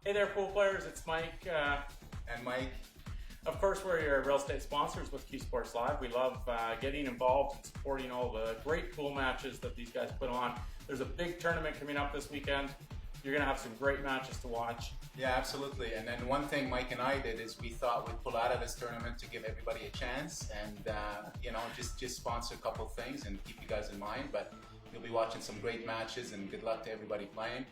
Hey there, pool players. It's Mike. And Mike. Of course, we're your real estate sponsors with Q Sports Live. We love getting involved and supporting all the great pool matches that these guys put on. There's a big tournament coming up this weekend. You're going to have some great matches to watch. Yeah, absolutely. And then one thing Mike and I did is we thought we'd pull out of this tournament to give everybody a chance and, just sponsor a couple things and keep you guys in mind. But you'll be watching some great matches, and good luck to everybody playing.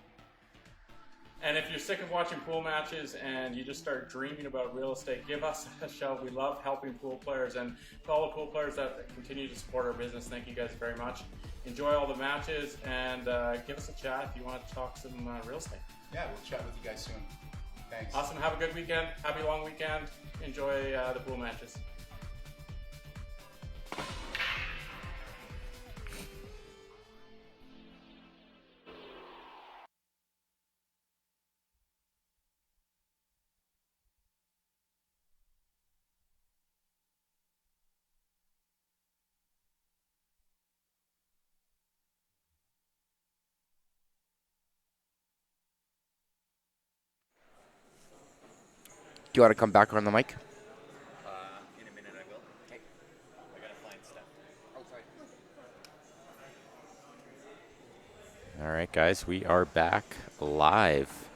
And if you're sick of watching pool matches and you just start dreaming about real estate, give us a shout. We love helping pool players, and to all the pool players that continue to support our business, thank you guys very much. Enjoy all the matches, and give us a chat if you want to talk some real estate. Yeah, we'll chat with you guys soon. Thanks. Awesome. Have a good weekend. Happy long weekend. Enjoy the pool matches. Do you want to come back on the mic? In a minute I will. Okay. I gotta find stuff. All right, guys, we are back live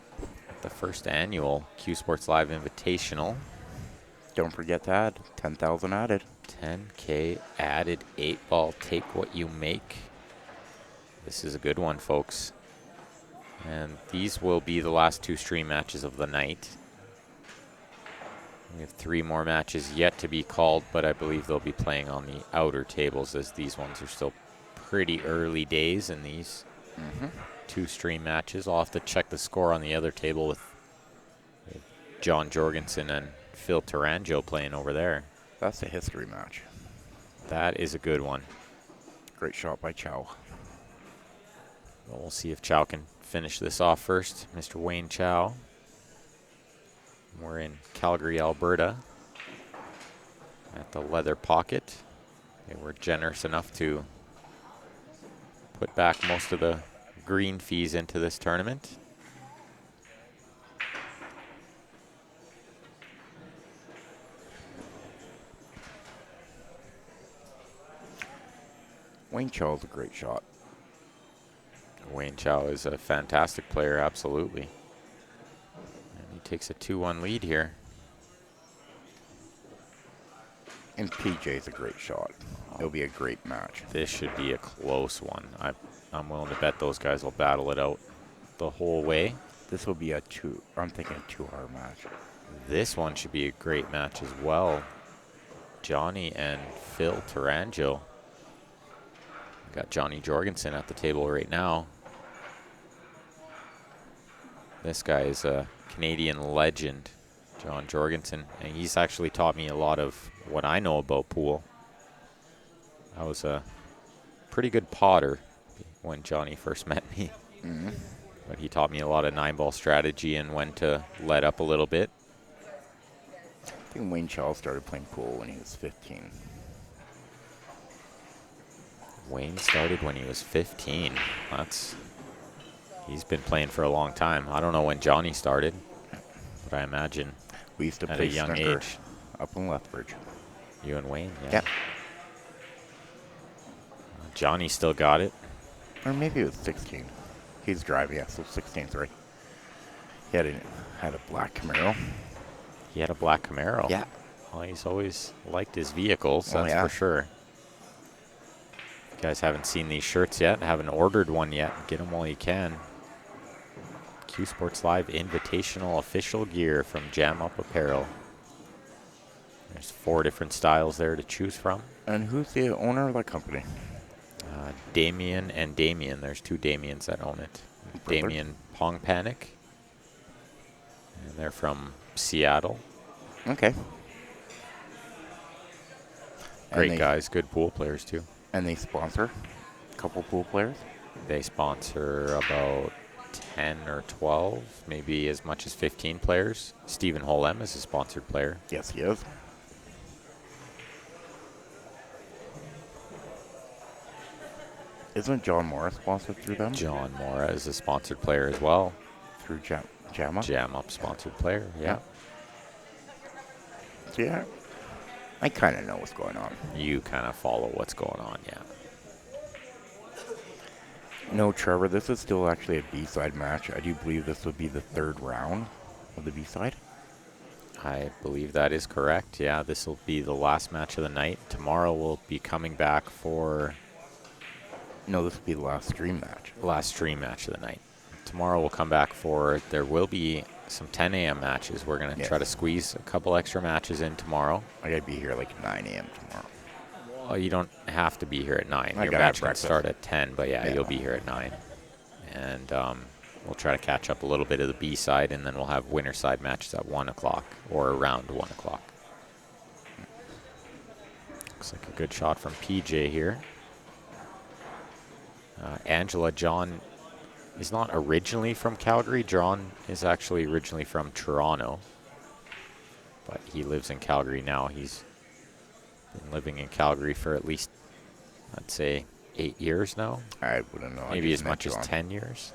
at the first annual Q Sports Live Invitational. Don't forget to add 10,000 added. 10K added, 8-ball, take what you make. This is a good one, folks. And these will be the last two stream matches of the night. We have 3 more matches yet to be called, but I believe they'll be playing on the outer tables, as these ones are still pretty early days in these 2 stream matches. I'll have to check the score on the other table with John Jorgensen and Phil Tarango playing over there. That's a history match. That is a good one. Great shot by Chow. Well, we'll see if Chow can finish this off first. Mr. Wayne Chow. We're in Calgary, Alberta at the Leather Pocket. They were generous enough to put back most of the green fees into this tournament. Wayne Chow is a great shot. Wayne Chow is a fantastic player, absolutely. He takes a 2-1 lead here. And PJ's a great shot. It'll be a great match. This should be a close one. I'm willing to bet those guys will battle it out the whole way. This will be I'm thinking a 2-hour match. This one should be a great match as well. Johnny and Phil Tarango. Got Johnny Jorgensen at the table right now. This guy is a Canadian legend, John Jorgensen, and he's actually taught me a lot of what I know about pool. I was a pretty good potter when Johnny first met me, but he taught me a lot of 9-ball strategy and when to let up a little bit. I think Wayne Chow started playing pool when he was 15. Wayne started when he was 15. He's been playing for a long time. I don't know when Johnny started, but I imagine we used to at play a young snooker age. Up in Lethbridge. You and Wayne, yeah. Yeah. Johnny still got it. Or maybe it was 16. He's driving, yeah, so 16's right. He had a black Camaro. He had a black Camaro. Yeah. Well, he's always liked his vehicles, that's yeah. for sure. If you guys haven't seen these shirts yet, haven't ordered one yet, get them while you can. Q Sports Live Invitational official gear from Jam Up Apparel. There's 4 different styles there to choose from. And who's the owner of the company? Damien and Damien. There's 2 Damiens that own it. Damien Pong Panic. And they're from Seattle. Okay. Great guys, good pool players too. And they sponsor a couple pool players? They sponsor about 10 or 12, maybe as much as 15 players. Stephen Holem is a sponsored player. Yes, he is. Isn't John Morris sponsored through them? John Mora is a sponsored player as well. Through Jam. Jam up. Jam Up sponsored player. Yeah. Yeah. I kind of know what's going on. You kind of follow what's going on. Yeah. No, Trevor, this is still actually a B-side match. I do believe this would be the third round of the B-side. I believe that is correct. Yeah, this will be the last match of the night. Tomorrow we'll be coming back for No, this would be the last stream match. last stream match of the night. Tomorrow we'll come back for, there will be some 10 a.m. matches. We're going to try to squeeze a couple extra matches in tomorrow. I gotta be here like 9 a.m. tomorrow. Well, you don't have to be here at 9. I Your gotta match have can breakfast. start at 10, but yeah, Yeah. you'll be here at 9. And we'll try to catch up a little bit of the B side, and then we'll have winter side matches at 1 o'clock or around 1 o'clock. Looks like a good shot from PJ here. Angela, John is not originally from Calgary. John is actually originally from Toronto, but he lives in Calgary now. He's been living in Calgary for at least, I'd say, 8 years now. I wouldn't know. I Maybe just as met much as John. 10 years.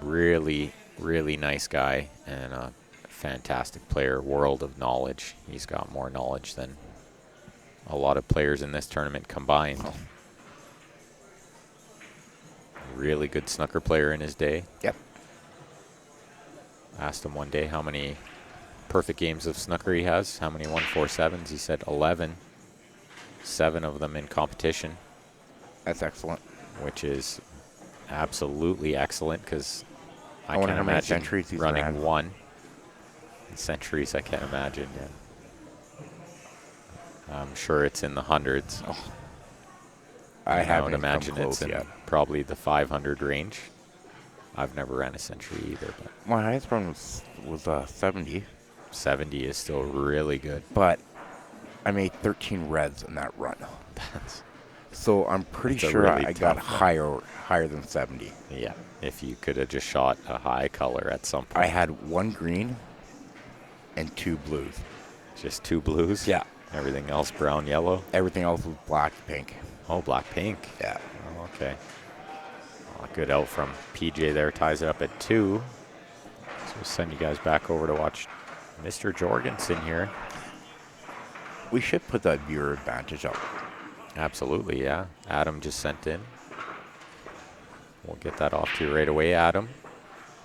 Really, really nice guy and a fantastic player. World of knowledge. He's got more knowledge than a lot of players in this tournament combined. Oh. Really good snooker player in his day. Yep. Asked him one day how many perfect games of snooker he has, how many 147s. He said 11. 7 of them in competition, That's excellent. which is absolutely excellent because I wonder can't how many imagine centuries he's running ran. 1. Centuries, I can't imagine. Yeah. I'm sure it's in the hundreds. I would haven't imagine come it's close in yet. probably the 500 range. I've never ran a century either, but My highest run was 70, 70 is still really good. but I made 13 reds in that run. That's, So I'm pretty That's a sure really I got tough one. higher than 70. yeah, if you could have just shot a high color at some point. I had 1 green and 2 blues. Just 2 blues? Yeah. Everything else brown, yellow? Everything else was black, pink. Oh, black, pink. Yeah. Oh, okay. Oh, good out from PJ there. Ties it up at 2. So we'll send you guys back over to watch Mr. Jorgensen here. We should put that viewer advantage up. Absolutely, yeah. Adam just sent in. We'll get that off to you right away, Adam.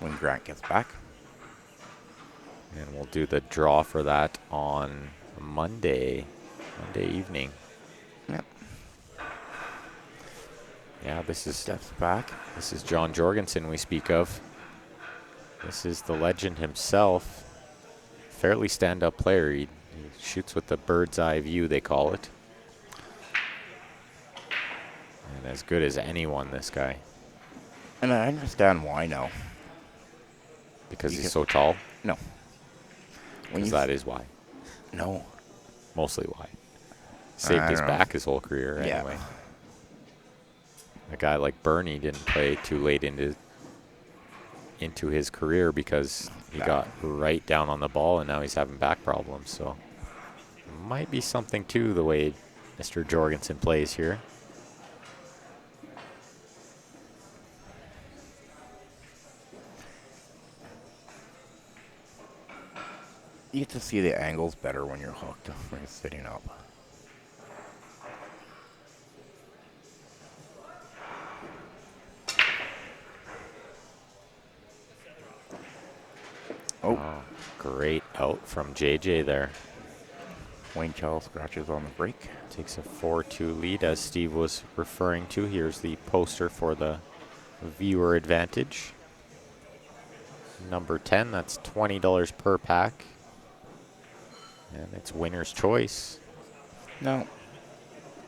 When Grant gets back. And we'll do the draw for that on Monday evening. Yep. Yeah, this is Steps back. This is John Jorgensen we speak of. This is the legend himself. Fairly stand-up player. He shoots with the bird's eye view, they call it. And as good as anyone, this guy. And I understand why now. Because he's Because- so tall. No. When Because you that is why. No. Mostly why. Saved I his don't know. back his whole career Yeah. anyway. A guy like Bernie didn't play too late into his career because he Back. got right down on the ball and now he's having back problems. So might be something to the way Mr. Jorgensen plays here. You get to see the angles better when you're hooked, when you're sitting up. Oh, Great out from JJ there. Wayne Chell scratches on the break. Takes a 4-2 lead as Steve was referring to. Here's the poster for the viewer advantage. Number 10, that's $20 per pack. And it's winner's choice. Now,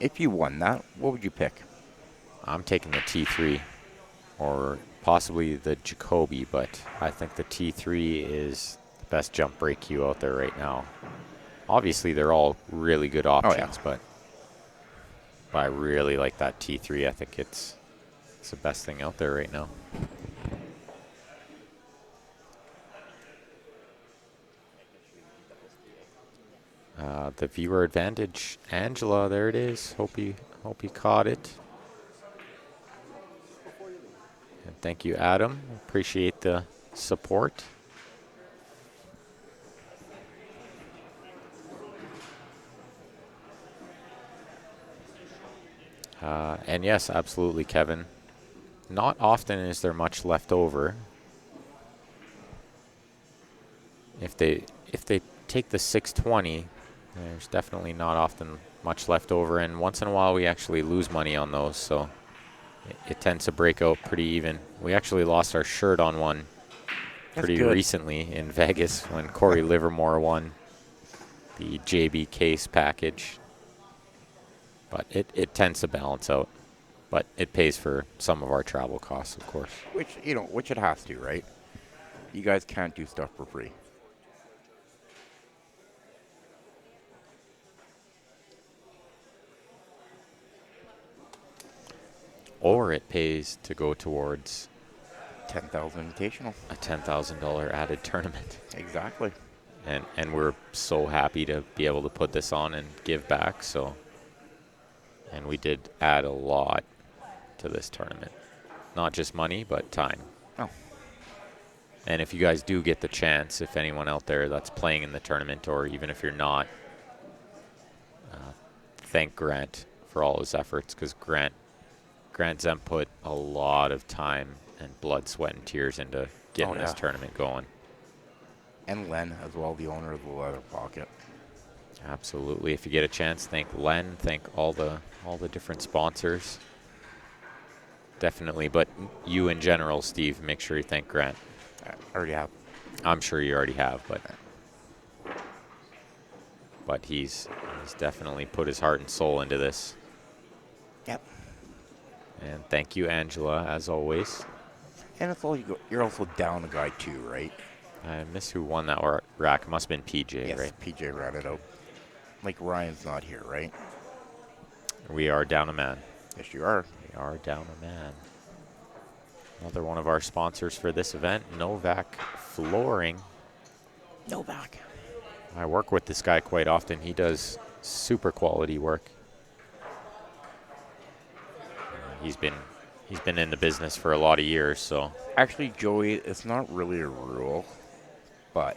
if you won that, what would you pick? I'm taking the T3 or possibly the Jacoby, but I think the T3 is the best jump break cue out there right now. Obviously, they're all really good options, but I really like that T3. I think it's the best thing out there right now. The viewer advantage, Angela, there it is. Hope you caught it. And Thank you, Adam. Appreciate the support. And yes, absolutely, Kevin. Not often is there much left over. If they take the 620, there's definitely not often much left over, and once in a while we actually lose money on those, so it tends to break out pretty even. We actually lost our shirt on one pretty recently in Vegas when Corey Livermore won the JB case package. But it tends to balance out. But it pays for some of our travel costs, of course. Which it has to, right? You guys can't do stuff for free. Or it pays to go towards 10,000 Invitational. a $10,000 added tournament. Exactly. And we're so happy to be able to put this on and give back. So, and we did add a lot to this tournament, not just money but time. Oh. And if you guys do get the chance, if anyone out there that's playing in the tournament, or even if you're not, thank Grant for all his efforts, because Grant Zem put a lot of time and blood, sweat, and tears into getting this tournament going. And Len as well, the owner of the Leather Pocket. Absolutely. If you get a chance, thank Len, thank all the different sponsors. Definitely, but you in general, Steve, make sure you thank Grant. I already have. I'm sure you already have, but he's definitely put his heart and soul into this. Yep. And thank you, Angela, as always. And it's all you're also down a guy too, right? I miss who won that rack. It must have been PJ, yes, right? PJ ran it out. Like Ryan's not here, right? We are down a man. Yes, you are. We are down a man. Another one of our sponsors for this event, Novak Flooring. Novak. I work with this guy quite often. He does super quality work. He's been in the business for a lot of years, so. Actually, Joey, it's not really a rule, but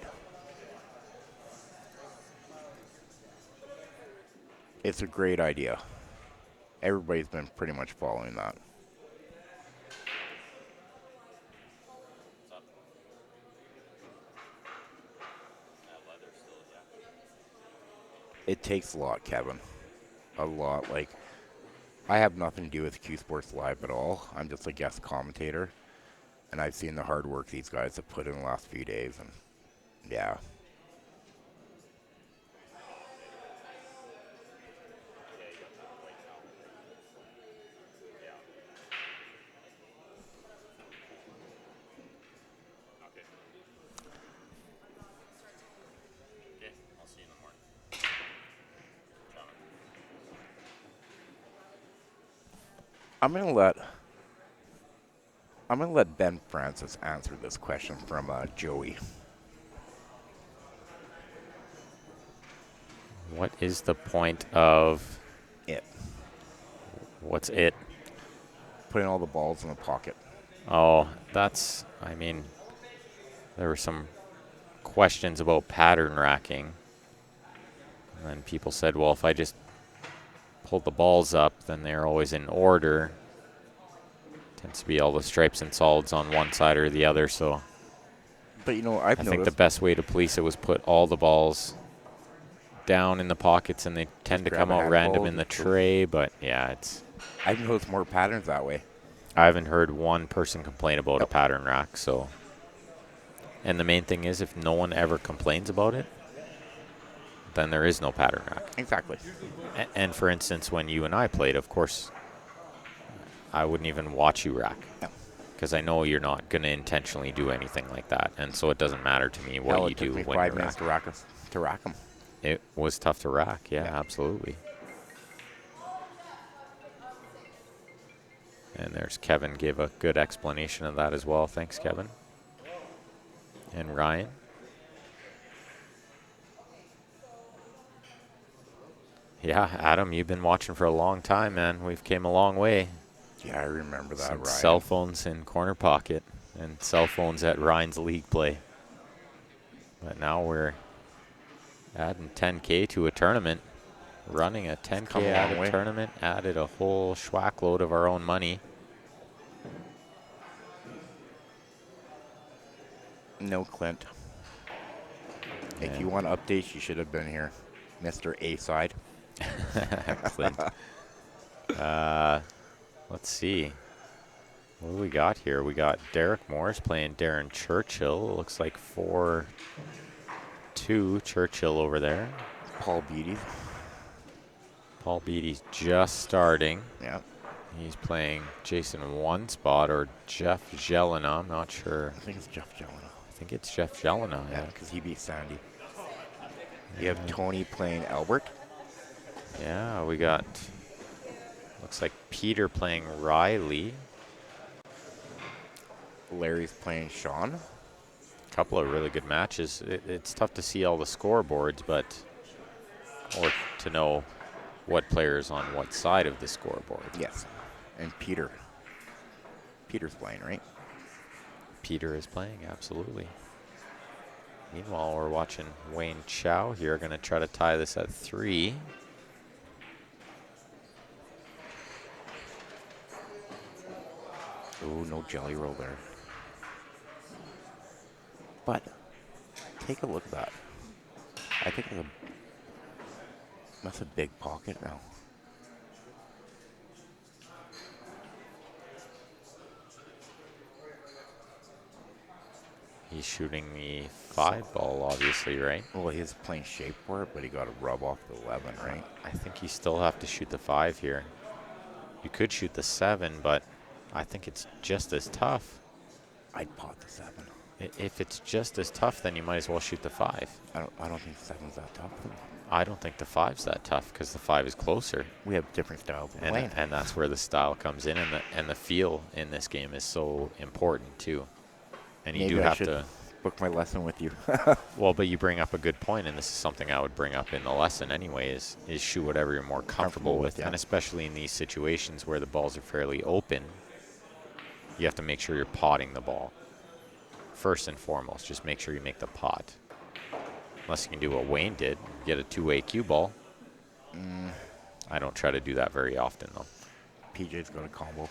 it's a great idea. Everybody's been pretty much following that. It takes a lot, Kevin. A lot. Like, I have nothing to do with Q Sports Live at all. I'm just a guest commentator. And I've seen the hard work these guys have put in the last few days. And, yeah. I'm gonna let Ben Francis answer this question from Joey. What is the point of it? What's it? Putting all the balls in the pocket. Oh, that's, I mean, there were some questions about pattern racking. And then people said, well, if I just pulled the balls up, then they're always in order. Tends to be all the stripes and solids on one side or the other, so. But, you know, I think the best way to police it was put all the balls down in the pockets, and they tend to come out random in the tray, but yeah, it's. I've noticed more patterns that way. I haven't heard one person complain about a pattern rack, so. And the main thing is, if no one ever complains about it, then there is no pattern rack. Exactly. And for instance, when you and I played, of course, I wouldn't even watch you rack. No. Because I know you're not going to intentionally do anything like that. And so it doesn't matter to me what you do when you're 5 minutes to rack them. It was tough to rack, yeah, absolutely. And there's Kevin gave a good explanation of that as well. Thanks, Kevin. And Ryan. Yeah, Adam, you've been watching for a long time, man. We've came a long way. Yeah, I remember that, Some Ryan. cell phones in corner pocket and cell phones at Ryan's league play. But now we're adding 10K to a tournament. Running a 10K come a at long a way. tournament, added a whole schwack load of our own money. No, Clint. If And you want updates, you should have been here, Mr. A-side. Clint. Let's see. What do we got here? We got Derek Morris playing Darren Churchill. It looks like 4-2 Churchill over there. Paul Beatty. Paul Beatty's just starting. Yeah, He's playing Jason One Spot or Jeff Jelena. I'm not sure. I think it's Jeff Jelena. I think it's Jeff Jelena. Yeah, because he beat Sandy. You have Tony playing Albert. Yeah, we got, looks like Peter playing Riley. Larry's playing Sean. A couple of really good matches. It's tough to see all the scoreboards, but, or to know what player's on what side of the scoreboard. Yes. And Peter. Peter's playing, right? Peter is playing, absolutely. Meanwhile, we're watching Wayne Chow here, going to try to tie this at 3. Oh, no jelly roll there. But take a look at that. I think that's a big pocket now. He's shooting the 5 ball, obviously, right? Well, he's playing shape for it, but he got to rub off the 11, right? I think you still have to shoot the 5 here. You could shoot the 7, but I think it's just as tough. I'd pot the 7. If it's just as tough, then you might as well shoot the 5. I don't think 7's that tough. I don't think the 5's that tough because the 5 is closer. We have different styles of playing. And that's where the style comes in, and the feel in this game is so important too. And you Maybe do I have should to. book my lesson with you. Well, but you bring up a good point, and this is something I would bring up in the lesson anyway, is shoot whatever you're more comfortable with. yeah. And especially in these situations where the balls are fairly open, you have to make sure you're potting the ball. First and foremost, just make sure you make the pot. Unless you can do what Wayne did, get a two-way cue ball. I don't try to do that very often, though. PJ's got a combo.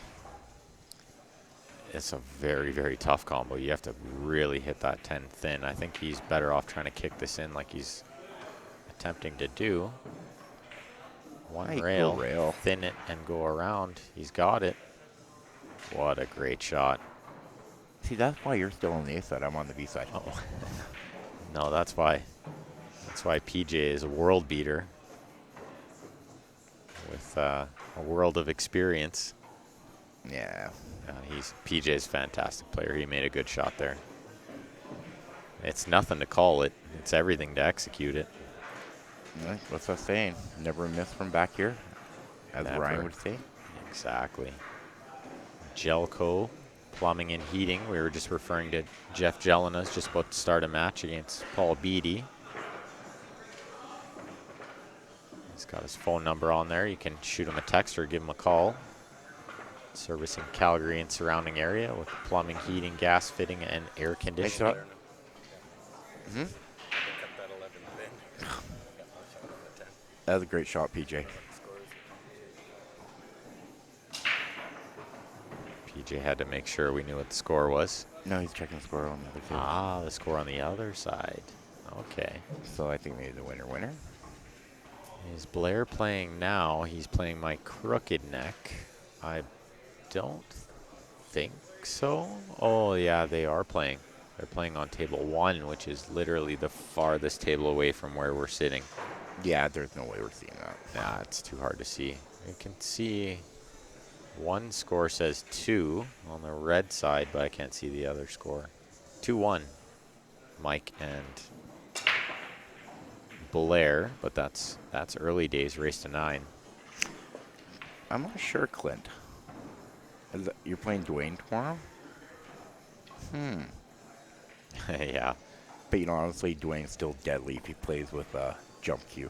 It's a very, very tough combo. You have to really hit that 10 thin. I think he's better off trying to kick this in like he's attempting to do. One Hey, rail, go rail. thin it, and go around. He's got it. What a great shot. See, that's why you're still on the A side. I'm on the B side. Oh. No, that's why. That's why PJ is a world beater with a world of experience. Yeah. PJ's a fantastic player. He made a good shot there. It's nothing to call it. It's everything to execute it. Yeah, what's that saying? Never miss from back here, as Never. Ryan would say. Exactly. Gelco, plumbing and heating. We were just referring to Jeff Jelena's just about to start a match against Paul Beatty. He's got his phone number on there. You can shoot him a text or give him a call. Servicing Calgary and surrounding area with plumbing, heating, gas fitting, and air conditioning. Hmm? Got that 11 pin. That was a great shot, PJ. PJ had to make sure we knew what the score was. No, he's checking the score on the other table. Ah, the score on the other side. Okay. So I think maybe the winner. Is Blair playing now? He's playing my crooked neck. I don't think so. Oh, yeah, they are playing. They're playing on table 1, which is literally the farthest table away from where we're sitting. Yeah, there's no way we're seeing that. Nah, it's too hard to see. You can see one score says 2 on the red side, but I can't see the other score. 2-1, Mike and Blair, but that's early days, race to 9. I'm not sure, Clint. You're playing Dwayne tomorrow? Yeah. But you know, honestly, Dwayne's still deadly if he plays with jump cue.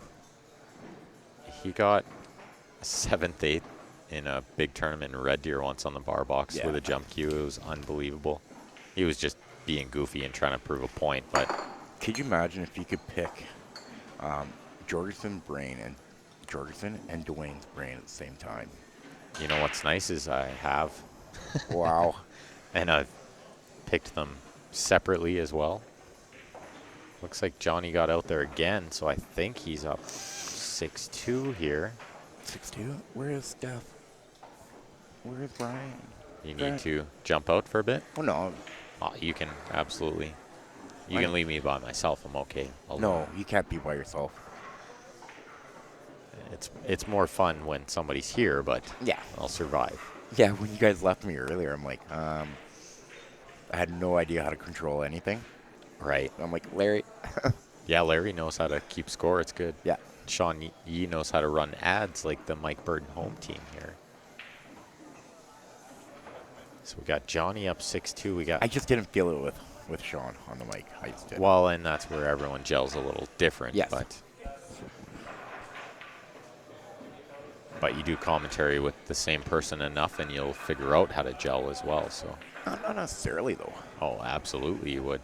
He got a 7th, 8th in a big tournament in Red Deer once on the bar box Yeah. with a jump cue. It was unbelievable. He was just being goofy and trying to prove a point, but Could you imagine if you could pick Jorgensen and Dwayne's brain at the same time? you know what's nice is I have, Wow. and I've picked them separately as well. Looks like Johnny got out there again, so I think he's up 6-2 here. 6-2? Where is Steph? Where is Brian? You need to jump out for a bit. Oh, no. You can absolutely. You can leave me by myself. I'm okay. No, you can't be by yourself. It's more fun when somebody's here, but Yeah. I'll survive. Yeah, when you guys left me earlier, I'm like, I had no idea how to control anything. Right. I'm like, Larry. Yeah, Larry knows how to keep score. It's good. Yeah. Sean Yee knows how to run ads like the Mike Burton home team here. So we got Johnny up 6-2. We got I just didn't feel it with Sean on the mic. I just did. well, and that's where everyone gels a little different. Yes. But you do commentary with the same person enough, and you'll figure out how to gel as well. So. Not necessarily, though. Oh, absolutely you would.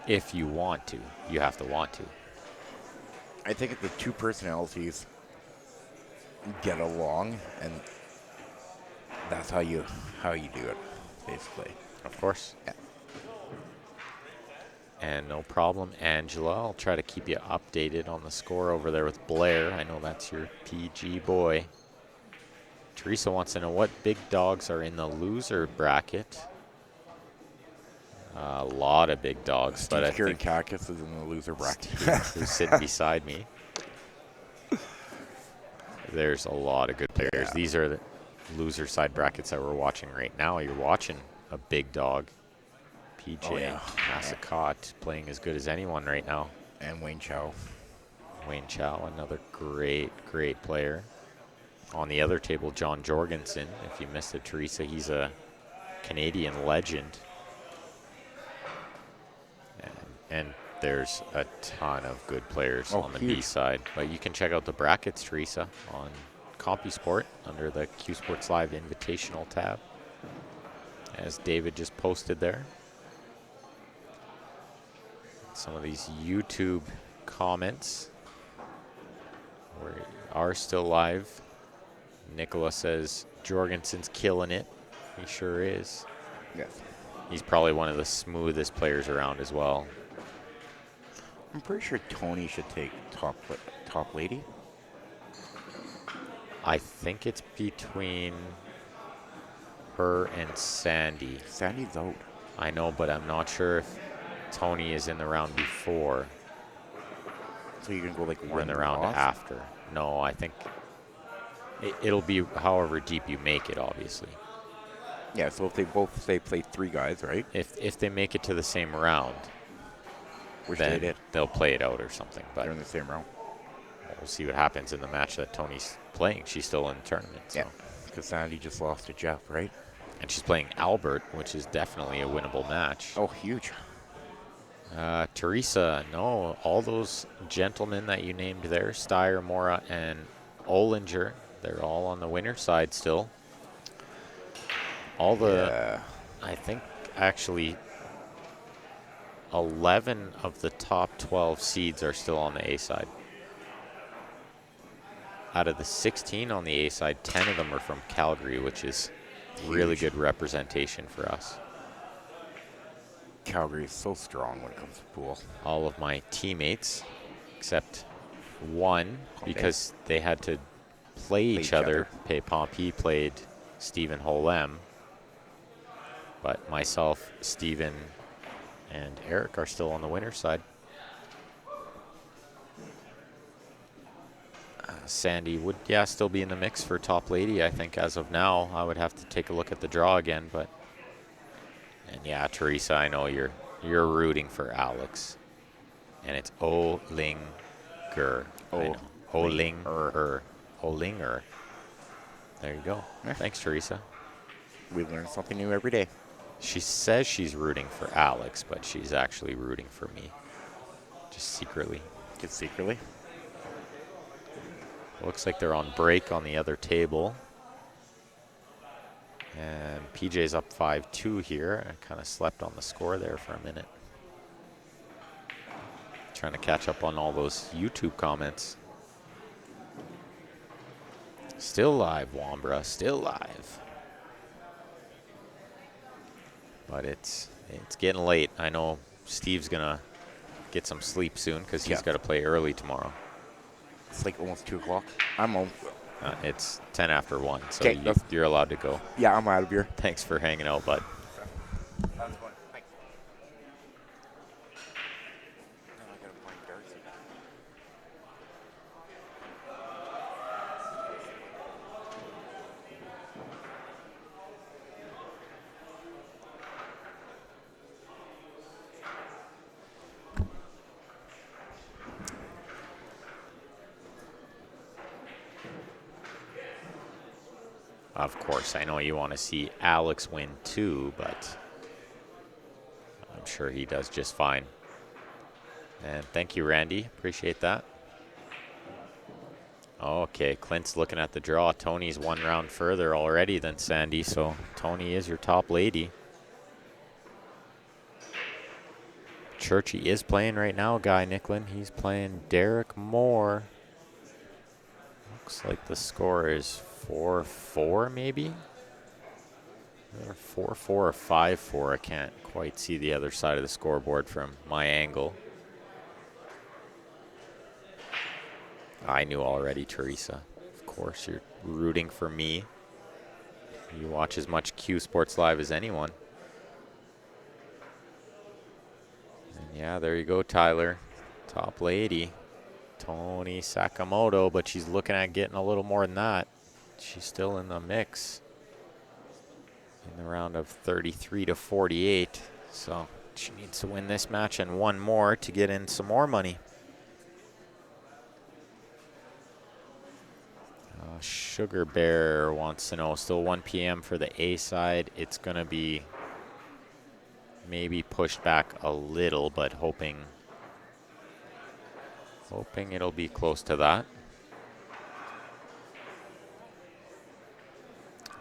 If you want to. You have to want to. I think if the two personalities get along, and that's how you do it, basically. Of course. Yeah. And no problem, Angela. I'll try to keep you updated on the score over there with Blair. I know that's your PG boy. Teresa wants to know what big dogs are in the loser bracket. A lot of big dogs, but I think Kakis is in the loser bracket. who's sitting beside me. There's a lot of good players. Yeah. These are the loser side brackets that we're watching right now. You're watching a big dog. PJ Massacott playing as good as anyone right now. And Wayne Chow. Wayne Chow, another great player. On the other table, John Jorgensen. If you missed it, Teresa, he's a Canadian legend. And there's a ton of good players on the huge. B side. But you can check out the brackets, Teresa, on CompuSport under the Q Sports Live Invitational tab, as David just posted there. Some of these YouTube comments are still live. Nicola says, Jorgensen's killing it. He sure is. Yes. He's probably one of the smoothest players around as well. I'm pretty sure Tony should take top lady. I think it's between her and Sandy. Sandy's out. I know, but I'm not sure if Tony is in the round before So you can go like or one in the round loss? after. No, I think it'll be however deep you make it, obviously. Yeah, so if they both say play three guys, right? If they make it to the same round, Which they then did. they'll play it out or something. But They're in the same round. we'll see what happens in the match that Tony's playing. She's still in the tournament. So. Yeah. Because Sandy just lost to Jeff, right? And she's playing Albert, which is definitely a winnable match. Oh, huge. Teresa, no, all those gentlemen that you named there, Steyer, Mora, and Olinger, they're all on the winner side still. All the, I think, actually, 11 of the top 12 seeds are still on the A side. Out of the 16 on the A side, 10 of them are from Calgary, which is really good representation for us. Calgary is so strong when it comes to pool. All of my teammates, except one, because they had to play each other. Pei Pompey played Stephen Holem, but myself, Stephen, and Eric are still on the winner's side. Sandy would, still be in the mix for top lady, I think, as of now. I would have to take a look at the draw again, but... And Teresa, I know you're rooting for Alex. And it's Olinger. Olinger. There you go. Thanks, Teresa. We learn something new every day. She says she's rooting for Alex, but she's actually rooting for me. Just secretly. Just secretly. Looks like they're on break on the other table. And PJ's up 5-2 here. I kind of slept on the score there for a minute. Trying to catch up on all those YouTube comments. Still live, Wambra. Still live. But it's getting late. I know Steve's going to get some sleep soon because he's got to play early tomorrow. It's like almost 2 o'clock. I'm home. It's 10 after 1, so Okay, you're allowed to go. Yeah, I'm out of here. Thanks for hanging out, bud. That was fun. Thanks. Now I gotta find Darcy. Of course, I know you want to see Alex win too, but I'm sure he does just fine. And thank you, Randy. Appreciate that. Okay, Clint's looking at the draw. Tony's 1 round further already than Sandy, so Tony is your top lady. Churchy is playing right now, Guy Nicklin. He's playing Derek Moore. Looks like the score is 4-4 maybe? Or 4-4 or 5-4. I can't quite see the other side of the scoreboard from my angle. I knew already, Teresa. Of course, you're rooting for me. You watch as much Q Sports Live as anyone. And yeah, there you go, Tyler. Top lady. Tony Sakamoto, but she's looking at getting a little more than that. She's still in the mix in the round of 33 to 48. So she needs to win this match and 1 more to get in some more money. Sugar Bear wants to know, still 1 p.m. for the A side. It's going to be maybe pushed back a little, but hoping it'll be close to that.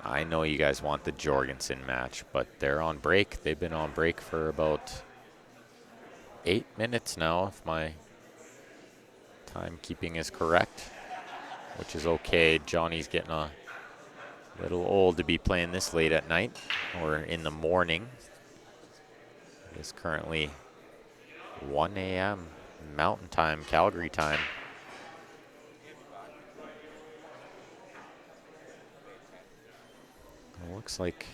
I know you guys want the Jorgensen match, but they're on break. They've been on break for about 8 minutes now, if my timekeeping is correct, which is okay. Johnny's getting a little old to be playing this late at night or in the morning. It's currently 1 a.m. Mountain Time, Calgary time. It looks like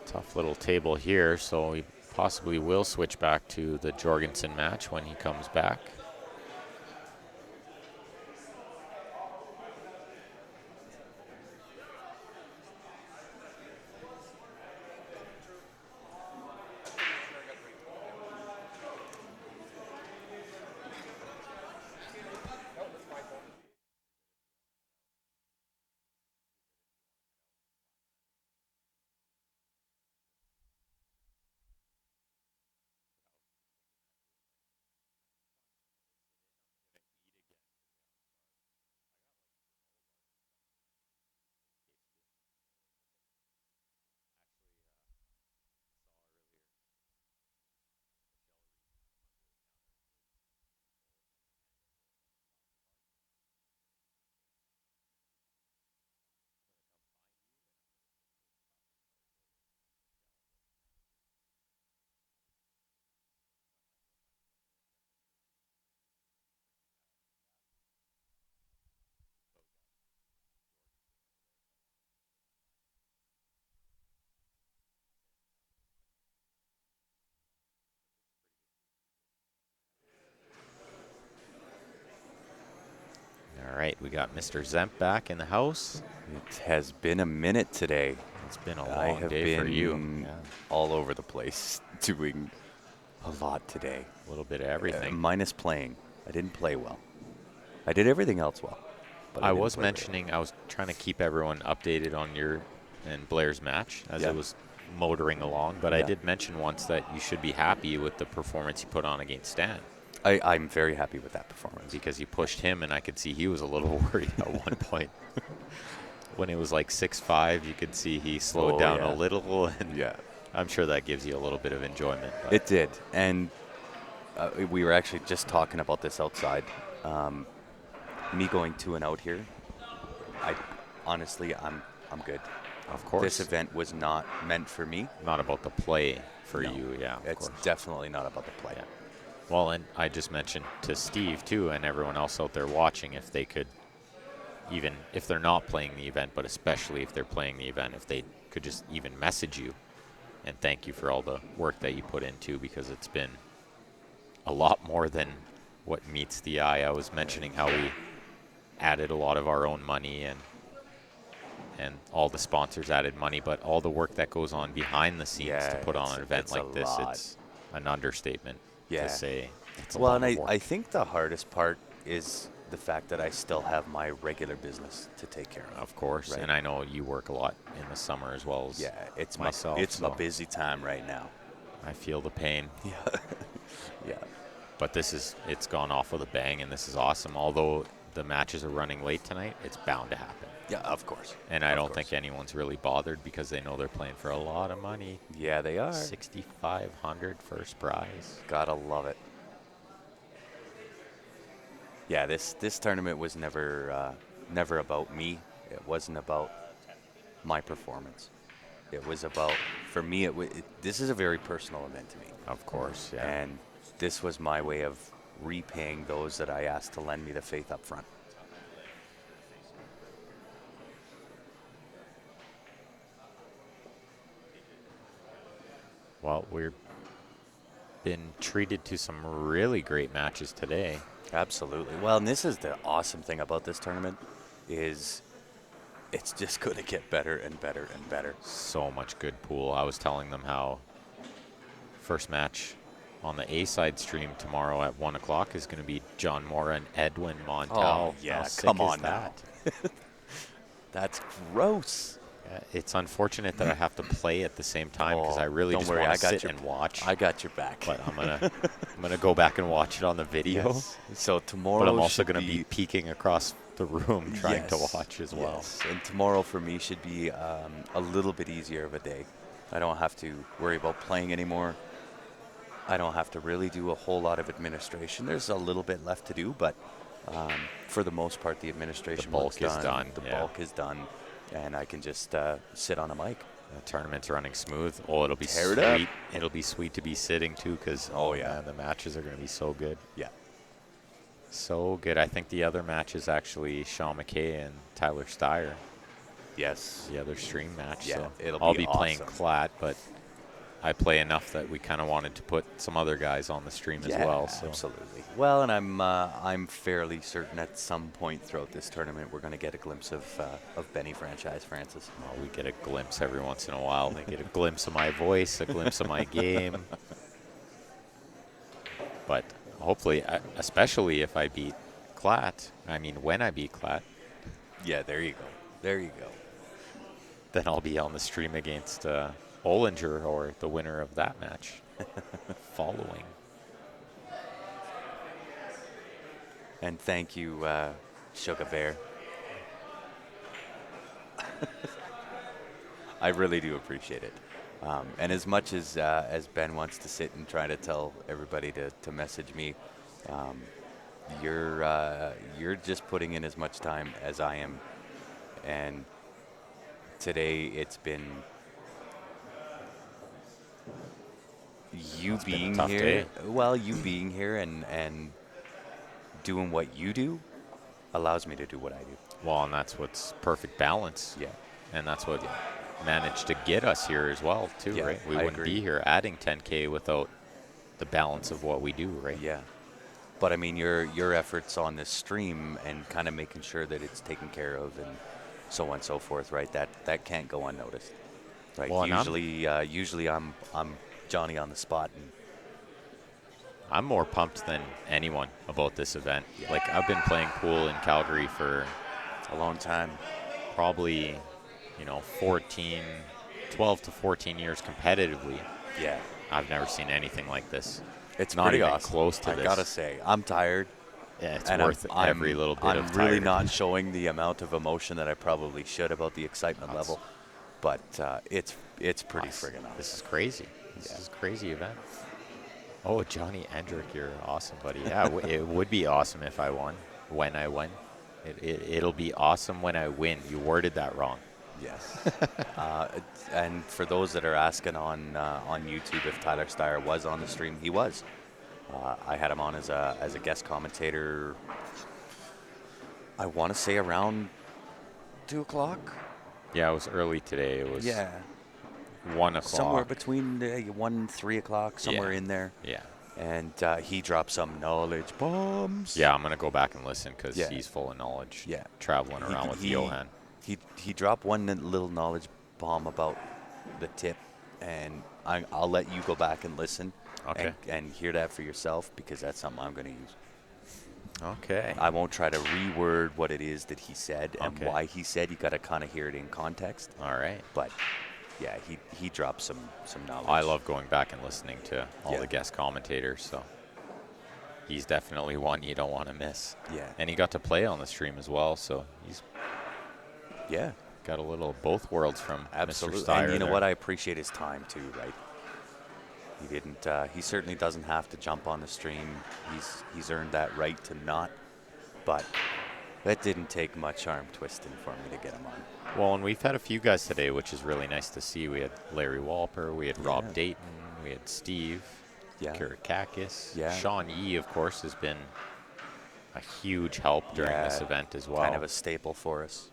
tough little table here, so we possibly will switch back to the Jorgensen match when he comes back. All right, we got Mr. Zemp back in the house. It has been a minute today. It's been a I long have day been for you. Yeah, all over the place doing a lot today. a little bit of everything. Minus playing. I didn't play well. I did everything else well. But I didn't was play very mentioning, I was trying to keep everyone updated on your and Blair's match as Yeah. it was motoring along, but I Yeah. did mention once that you should be happy with the performance you put on against Stan well. I'm very happy with that performance. because you pushed him, and I could see he was a little worried at one point. when it was like 6-5, you could see he slowed down a little. And Yeah. I'm sure that gives you a little bit of enjoyment. But It did. And we were actually just talking about this outside. Me going 2 and out here, I honestly, I'm good. of course, This event was not meant for me. not about the play for No, you. Yeah, of it's course. definitely not about the play. Yeah. Well, and I just mentioned to Steve, too, and everyone else out there watching, if they could, even if they're not playing the event, but especially if they're playing the event, if they could just even message you and thank you for all the work that you put into, because it's been a lot more than what meets the eye. I was mentioning how we added a lot of our own money and all the sponsors added money, but all the work that goes on behind the scenes to put on an event like this, it's an understatement to say it's a lot and of work. I think the hardest part is the fact that I still have my regular business to take care of. Of course, Right. and I know you work a lot in the summer as well as It's myself. it's my so busy time right now. I feel the pain, Yeah. but it's gone off with a bang, and this is awesome. Although the matches are running late tonight, it's bound to happen. Yeah, of course. And I Of don't course. think anyone's really bothered because they know they're playing for a lot of money. Yeah, they are. $6,500 first prize. Gotta love it. Yeah, this tournament was never about me. It wasn't about my performance. It was about, for me, this is a very personal event to me. Of course, yeah. And this was my way of repaying those that I asked to lend me the faith up front. Well, we've been treated to some really great matches today. Absolutely. Well, and this is the awesome thing about this tournament is it's just going to get better and better and better. So much good pool. I was telling them how first match on the A-side stream tomorrow at 1 o'clock is going to be John Mora and Edwin Montel. Oh, yeah, How sick come is on that? That's gross. It's unfortunate that I have to play at the same time because I really don't just worry, want I to got sit your- and watch. I got your back. But I'm gonna go back and watch it on the video. Yes. So tomorrow, But I'm also should going to be peeking across the room trying to Yes, watch as well. yes. And tomorrow for me should be a little bit easier of a day. I don't have to worry about playing anymore. I don't have to really do a whole lot of administration. There's a little bit left to do, but for the most part, the administration bulk work's is done, The yeah. bulk is done, and I can just sit on a mic. The tournament's running smooth. Oh, it'll be Tear sweet. it up. It'll be sweet to be sitting too, because man, the matches are going to be so good. Yeah. So good. I think the other match is actually Sean McKay and Tyler Steyer, Yes. the other stream match. Yeah, so it'll I'll be be playing awesome. Clat, but I play enough that we kind of wanted to put some other guys on the stream as well. So absolutely. Well, and I'm fairly certain at some point throughout this tournament we're going to get a glimpse of Benny Franchise Francis. well, we get a glimpse every once in a while. They get a glimpse of my voice, a glimpse of my game. But hopefully, especially if I beat Clat, when I beat Clat, Yeah, there you go. There you go. then I'll be on the stream against Ollinger or the winner of that match following. And thank you, Sugar Bear. I really do appreciate it. And as much as Ben wants to sit and try to tell everybody to message me, you're just putting in as much time as I am. And today it's been you It's been a being tough here. day. Well, you being here and doing what you do allows me to do what I do. Well, and that's what's perfect balance. Yeah. And that's what managed to get us here as well, too, Yeah, right? We I wouldn't agree. be here adding 10K without the balance of what we do, right? Yeah. But I mean, your efforts on this stream and kind of making sure that it's taken care of and so on and so forth, right? That can't go unnoticed, right? Well, and Usually I'm Johnny on the spot, and I'm more pumped than anyone about this event. Like, I've been playing pool in Calgary for a long time. probably, 12 to 14 years competitively. Yeah. I've never seen anything like this. It's not pretty even awesome. close to I this. gotta say, I'm tired. Yeah, it's and worth every little bit I'm of really tired. not showing the amount of emotion that I probably should about the excitement level, but it's pretty friggin' awesome. This is crazy. This is a crazy event. Oh, Johnny Endrick, you're awesome, buddy. Yeah, it would be awesome if I won. When I win, it'll be awesome when I win. You worded that wrong. Yes. And for those that are asking on YouTube if Tyler Steyer was on the stream, he was. I had him on as a guest commentator. I want to say around 2 o'clock. Yeah, it was early today. It was 1 o'clock. Somewhere between 1 and 3 o'clock, somewhere in there. Yeah. And he dropped some knowledge bombs. Yeah, I'm going to go back and listen because he's full of knowledge. Yeah. Traveling around with Johan. He dropped one little knowledge bomb about the tip, and I'll let you go back and listen and hear that for yourself, because that's something I'm going to use. Okay. I won't try to reword what it is that he said and why he said. You got to kind of hear it in context. All right. But yeah, he dropped some knowledge. I love going back and listening to all the guest commentators, so he's definitely one you don't want to miss. Yeah. And he got to play on the stream as well, so he's got a little both worlds from absolutely. Mr. Steyer And you know there. what? I appreciate his time too, right? He didn't. He certainly doesn't have to jump on the stream. He's earned that right to not. But that didn't take much arm twisting for me to get him on. Well, and we've had a few guys today, which is really nice to see. We had Larry Walper, we had Rob Dayton, we had Steve, Kirakakis. Sean Yee, of course, has been a huge help during this event as well. Kind of a staple for us.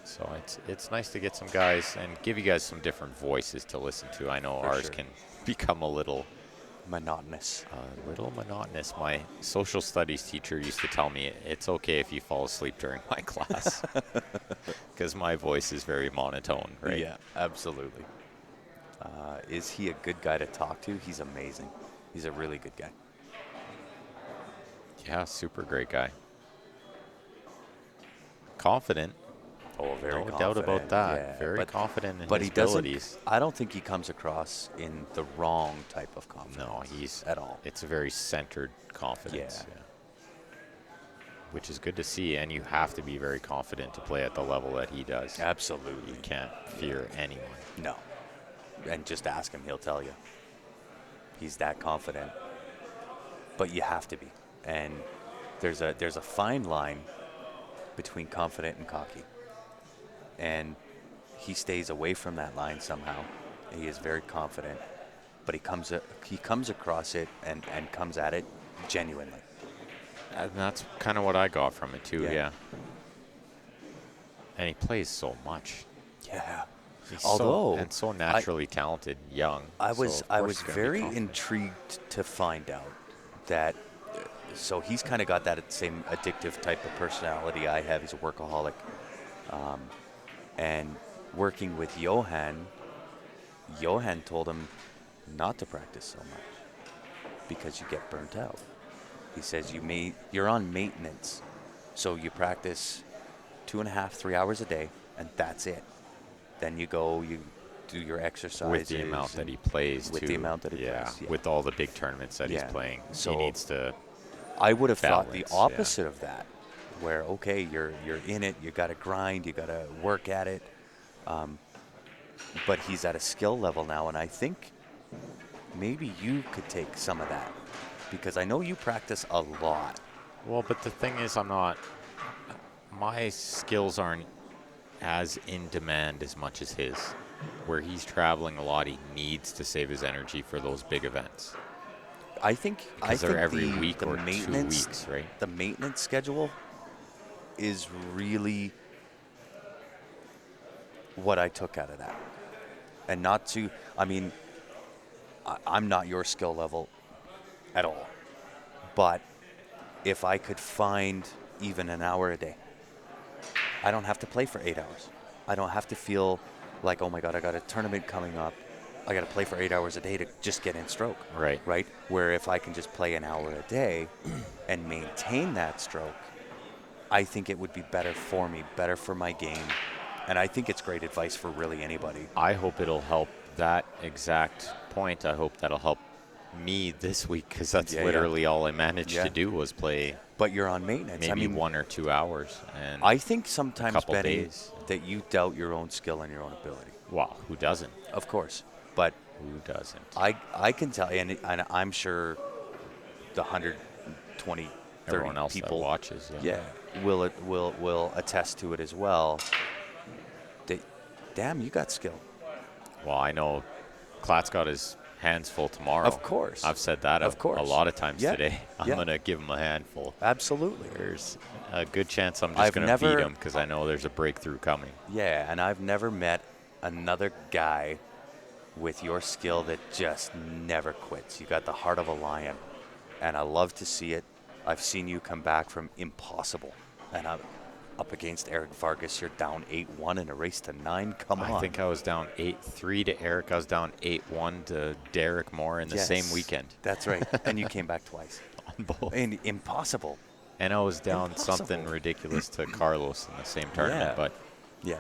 So it's nice to get some guys and give you guys some different voices to listen to. I know ours can become a little monotonous. My social studies teacher used to tell me it's okay if you fall asleep during my class because my voice is very monotone, right? Yeah, absolutely. Is he a good guy to talk to? He's amazing. He's a really good guy. Yeah, super great guy. Confident. Oh, very confident. No doubt about that. Yeah, very confident in but his he doesn't, abilities. I don't think he comes across in the wrong type of confidence. No, he's at all. It's a very centered confidence. Yeah. Which is good to see, and you have to be very confident to play at the level that he does. Absolutely. You can't fear anyone. No. And just ask him, he'll tell you. He's that confident. But you have to be. And there's a fine line between confident and cocky. And he stays away from that line somehow. He is very confident, but he comes across it and comes at it genuinely. And that's kind of what I got from it too, yeah. And he plays so much. Yeah. He's Although so naturally talented, young. I was very intrigued to find out that so he's kind of got that same addictive type of personality I have. He's a workaholic. And working with Johan told him not to practice so much because you get burnt out. He says you're on maintenance, so you practice 2.5, 3 hours a day, and that's it. Then you go, you do your exercises. With the amount that he plays, with the amount that he plays, with all the big tournaments that he's playing, so he needs to. I would have balance, thought the opposite of that, where okay, you're in it, you got to grind, you got to work at it, but he's at a skill level now, and I think maybe you could take some of that because I know you practice a lot. Well, but the thing is, my skills aren't as in demand as much as his. Where he's traveling a lot, he needs to save his energy for those big events. I think they're every week the or 2 maintenance, weeks, right? The maintenance schedule is really what I took out of that. And not to, I'm not your skill level at all. But if I could find even an hour a day, I don't have to play for 8 hours. I don't have to feel like, oh my God, I got a tournament coming up. I got to play for 8 hours a day to just get in stroke. Right. Right? Where if I can just play an hour a day and maintain that stroke, I think it would be better for me, better for my game. And I think it's great advice for really anybody. I hope it'll help that exact point. I hope that'll help me this week because that's literally all I managed to do was play but you're on maintenance. Maybe I mean, 1 or 2 hours. And I think sometimes, couple Benny, days. that you doubt your own skill and your own ability. wow, who doesn't? Of course. But Who doesn't? I can tell you, and I'm sure the 120, 30 Everyone else people that watches. Yeah. will attest to it as well. That, damn, you got skill. Well, I know Klatt's got his hands full tomorrow. Of course. I've said that Of course. a lot of times Yeah. today. I'm Yeah. going to give him a handful. Absolutely. There's a good chance I'm just I've going to feed never- him because I know there's a breakthrough coming. Yeah, and I've never met another guy with your skill that just never quits. You got the heart of a lion, and I love to see it. I've seen you come back from impossible, and I'm up against Eric Vargas. You're down 8-1 in a race to 9. Come on. I think I was down 8-3 to Eric. I was down 8-1 to Derek Moore in the same Yes, weekend. That's right, and you came back twice. On both. And impossible. And I was down Impossible. something ridiculous to Carlos in the same tournament. Yeah.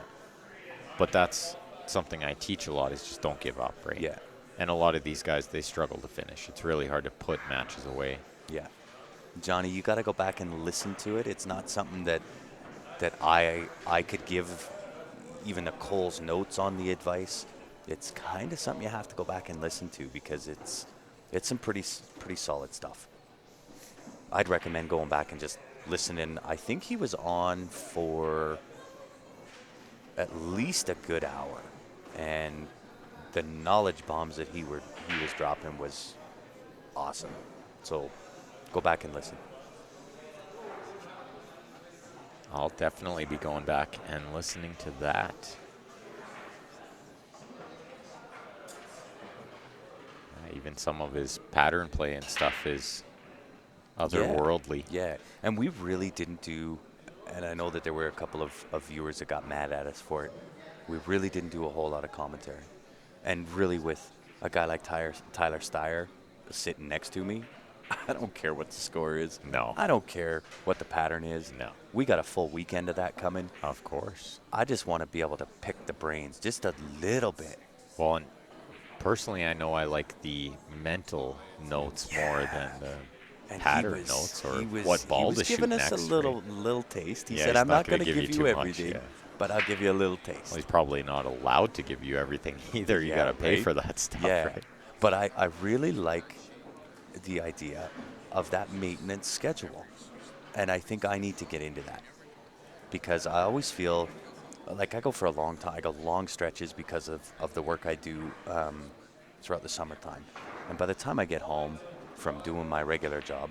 But that's something I teach a lot is just don't give up, right? Yeah. And a lot of these guys, they struggle to finish. It's really hard to put matches away. Yeah. Johnny, you got to go back and listen to it. It's not something that I could give even Nicole's notes on the advice. It's kind of something you have to go back and listen to because it's some pretty solid stuff. I'd recommend going back and just listening. I think he was on for at least a good hour, and the knowledge bombs that he was dropping was awesome. So go back and listen. I'll definitely be going back and listening to that. Even some of his pattern play and stuff is otherworldly. Yeah, and we really didn't do, and I know that there were a couple of viewers that got mad at us for it. We really didn't do a whole lot of commentary. And really with a guy like Tyler Steyer sitting next to me, I don't care what the score is. No. I don't care what the pattern is. No. We got a full weekend of that coming. Of course. I just want to be able to pick the brains just a little bit. Well, and personally, I know I like the mental notes more than the And pattern notes or what ball to shoot He was giving us next, a little taste. He Yeah, said, he's "I'm not not gonna going to give give you you too much, everything, yeah. but I'll give you a little taste." Well, he's probably not allowed to give you everything either. You Yeah, got to pay right? for that stuff, Yeah, right? but I really like the idea of that maintenance schedule, and I think I need to get into that because I always feel like I go for a long time. I go long stretches because of the work I do throughout the summertime, and by the time I get home from doing my regular job,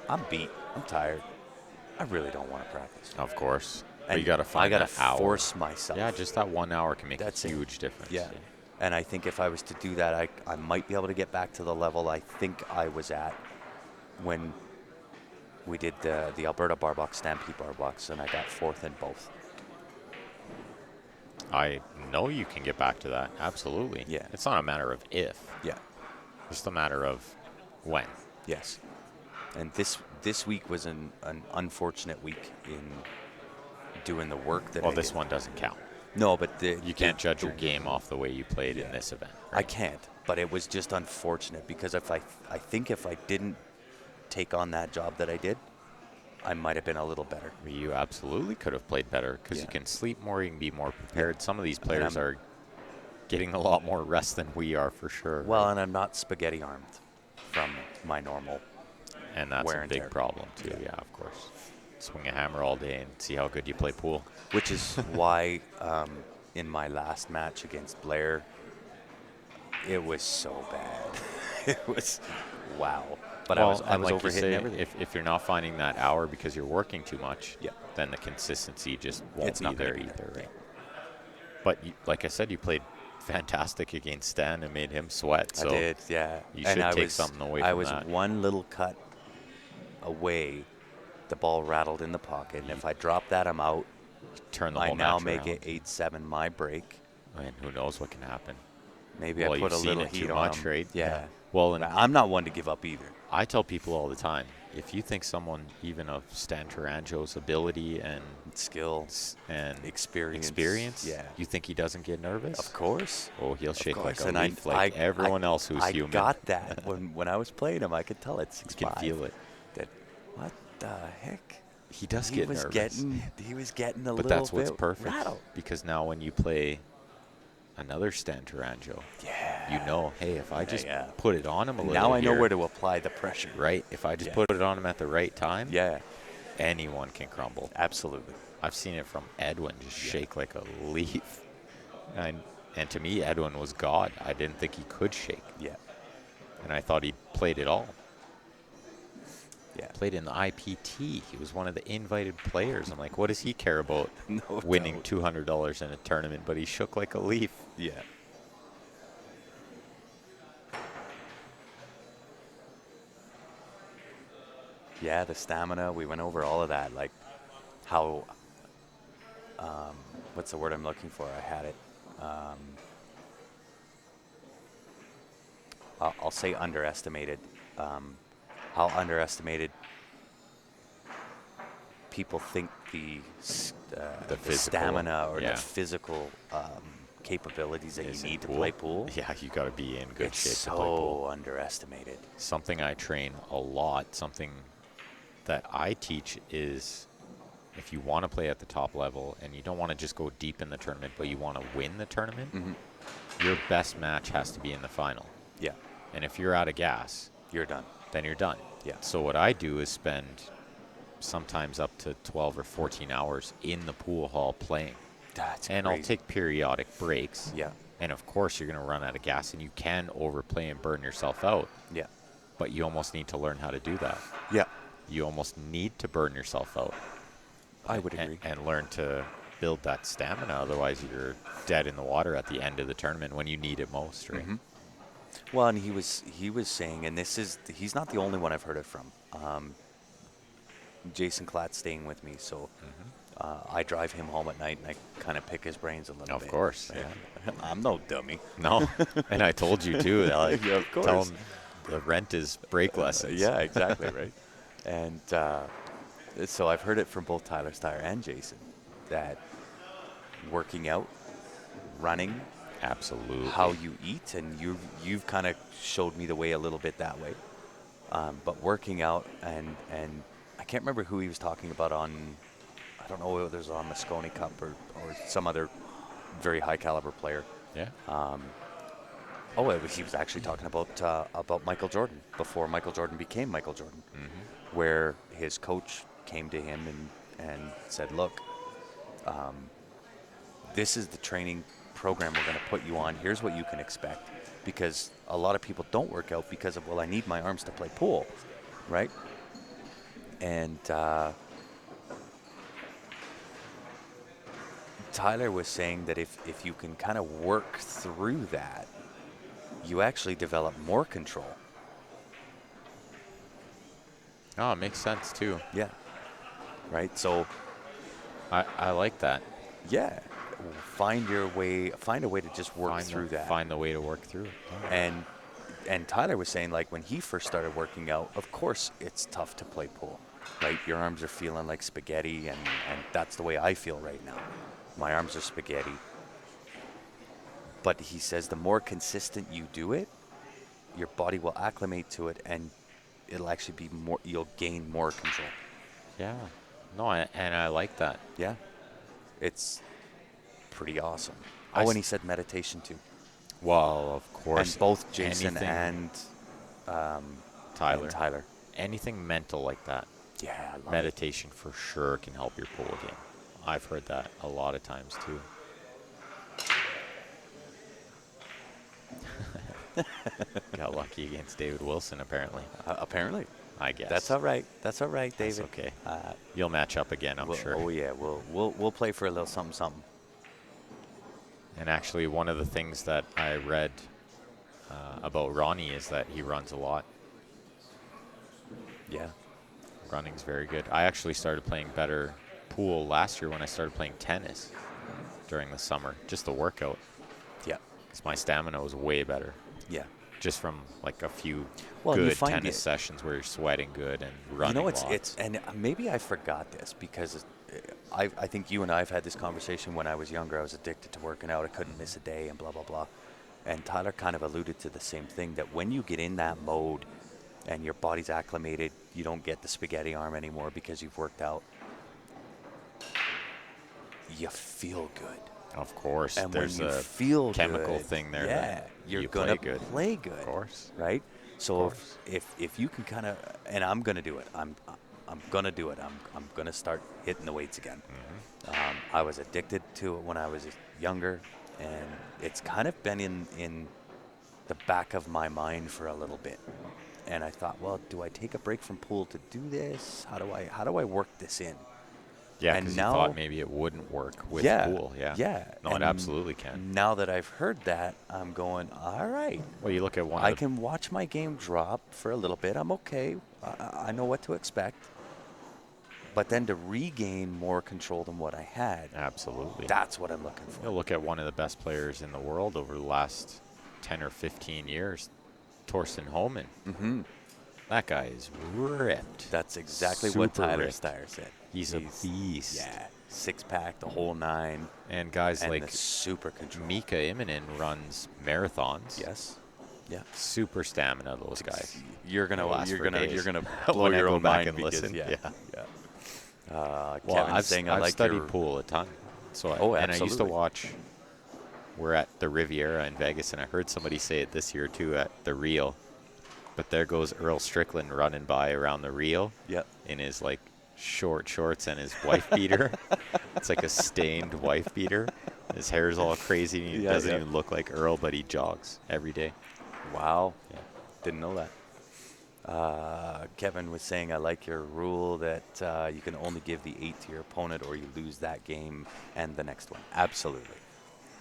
I'm beat. I'm tired. I really don't want to practice. Of course. But And you got to find I got that to hour. force myself. Yeah, just that 1 hour can make That's a it. huge difference. Yeah. And I think if I was to do that, I might be able to get back to the level I think I was at when we did the Alberta Bar Box, Stampede Bar Box, and I got 4th in both. I know you can get back to that. Absolutely. Yeah. It's not a matter of if. Yeah. It's just a matter of when. Yes. And this week was an unfortunate week in doing the work that Well, I this did. one doesn't count. No, but You can't judge your game off the way you played in Yeah. this event. I can't, but it was just unfortunate because I think if I didn't take on that job that I did, I might have been a little better. You absolutely could have played better because you Yeah. can sleep more, you can be more prepared. Some of these players I'm- are getting a lot more rest than we are for sure. Well, and I'm not spaghetti armed from my normal. and that's wear a and big tear. problem too. Yeah. Yeah, of course. Swing a hammer all day and see how good you play pool. Which is why in my last match against Blair, it was so bad. It was, wow. But I was and like you overhitting say, everything. if you're not finding that hour because you're working too much, Yeah. then the consistency just won't It's be not gonna there be either, there. right? But like I said, you played fantastic against Stan and made him sweat. So I did, yeah. you And should I take was, something away I from was that. one little cut away. The ball rattled in the pocket, and if I drop that, I'm out. Turn the I whole now match make around. it 8-7 my break. And who knows what can happen. Maybe Well, I put you've a seen little it too heat on much, 'em. right? Yeah. Well, and I'm not one to give up either. I tell people all the time, if you think someone even of Stan Taranjo's ability and Skill, experience. Yeah. you think he doesn't get nervous? Of course. Oh, he'll shake like course. a And leaf, like everyone else who's I human. got that when I was playing him. I could tell it. You can feel it. That what? the heck? He does He get was nervous. he was getting a But little that's what's bit perfect. rattled. Because now when you play another Stan Taranjo, you know, hey, if I just put it on him a little Now I know here, where to apply the pressure. right? If I just Yeah. put it on him at the right time, Yeah, anyone can crumble. absolutely. I've seen it from Edwin just shake like a leaf. And to me, Edwin was God. I didn't think he could shake. Yeah, And I thought he played it all. yeah. Played in the IPT. He was one of the invited players. I'm like, what does he care about No winning doubt. $200 in a tournament? But he shook like a leaf. Yeah. Yeah, the stamina. We went over all of that, like how. What's the word I'm looking for? I had it. I'll say underestimated. How underestimated people think the physical, stamina or yeah. the physical capabilities that Is you in need to play pool. Yeah, you got to be in good It's shape so to play pool. underestimated. Something I train a lot, something that I teach is if you want to play at the top level and you don't want to just go deep in the tournament, but you want to win the tournament, your best match has to be in the final. Yeah, And if you're out of gas, you're done. then you're done. Yeah. So what I do is spend sometimes up to 12 or 14 hours in the pool hall playing. That's And crazy. I'll take periodic breaks. Yeah, And of course, you're going to run out of gas, and you can overplay and burn yourself out. yeah, But you almost need to learn how to do that. yeah. You almost need to burn yourself out. I would agree. And learn to build that stamina. Otherwise, you're dead in the water at the end of the tournament when you need it most, right? Well, and he was saying, and he's not the only one I've heard it from. Jason Klatt's staying with me, so I drive him home at night, and I kind of pick his brains a little bit. Of course, right? yeah. I'm no dummy. No, and I told you too. That, like, Yeah, of course. Tell him the rent is brake lessons. Yeah, exactly, right. And so I've heard it from both Tyler Steyer and Jason that working out, running, Absolutely. how you eat, and you've kind of showed me the way a little bit that way. But working out, and I can't remember who he was talking about on, I don't know whether it was on Moscone Cup or some other very high caliber player. Yeah. He was actually talking about Michael Jordan before Michael Jordan became Michael Jordan, where his coach came to him and said, look, this is the training program we're going to put you on. Here's what you can expect. Because a lot of people don't work out because of, well, I need my arms to play pool, right? And Tyler was saying that if you can kind of work through that, you actually develop more control. Oh, it makes sense too. Yeah. Right? So, I like that. yeah, find a way to just work through that. Find the way to work through it. Yeah. And Tyler was saying, like, when he first started working out, of course it's tough to play pool, right? Your arms are feeling like spaghetti, and that's the way I feel right now. My arms are spaghetti. But he says the more consistent you do it, your body will acclimate to it, and it'll actually be more, you'll gain more control. Yeah. No, and I like that. Yeah. It's pretty awesome. I And s- he said meditation too. Well, of course. And both Jason anything- and Tyler. Tyler. Anything mental like that. Yeah, I love it. Meditation for sure can help your pool game. I've heard that a lot of times too. Got lucky against David Wilson, apparently. Apparently. I guess. That's all right. That's all right, That's David. okay. Uh, You'll match up again, I'm sure. Oh yeah, we'll play for a little something. And actually, one of the things that I read about Ronnie is that he runs a lot. Yeah. Running's very good. I actually started playing better pool last year when I started playing tennis during the summer, just the workout. Yeah. Because my stamina was way better, Yeah. just from like a few Well, you good find tennis it- sessions where you're sweating good and running You know, it's lots. and maybe I forgot this because I think you and I have had this conversation when I was younger. I was addicted to working out. I couldn't miss a day and blah blah blah. And Tyler kind of alluded to the same thing, that when you get in that mode, and your body's acclimated. You don't get the spaghetti arm anymore because you've worked out. You feel good. Of course, And when there's you a feel chemical good, thing there. yeah, that you're you gonna play good. Of course. right? So course. if you can kind of, and I'm gonna do it. I'm gonna do it. I'm gonna start hitting the weights again. I was addicted to it when I was younger, and it's kind of been in the back of my mind for a little bit. And I thought, well, do I take a break from pool to do this? How do I work this in? Yeah, And because you now- thought maybe it wouldn't work with yeah, pool. Yeah. Yeah. No, it And absolutely can. Now that I've heard that, I'm going, all right. Well, you look at one I of the, can watch my game drop for a little bit. I'm okay. I know what to expect. But then to regain more control than what I had, absolutely. that's what I'm looking for. You'll look at one of the best players in the world over the last 10 or 15 years, Torsten Homan. Mm-hmm. That guy is ripped. That's exactly what Super Tyler ripped. Steyer said. He's a beast. Yeah, 6-pack, the whole 9. And guys and like the super control. Mika Immonen runs marathons. Yes. Yeah. Super stamina, those guys. You're gonna Last for days. blow When I your go own back mind and because listen. yeah. Well, Kevin's saying I I've like studied your pool a ton. So absolutely. and I used to watch. We're at the Riviera in Vegas, and I heard somebody say it this year too at the Rio. But there goes Earl Strickland running by around the Rio. Yep. In his like short shorts and his wife beater. It's like a stained wife beater. His hair's all crazy. And he doesn't even look like Earl, but he jogs every day. Wow. Yeah. Didn't know that. Kevin was saying, I like your rule that you can only give the 8 to your opponent or you lose that game and the next one. Absolutely.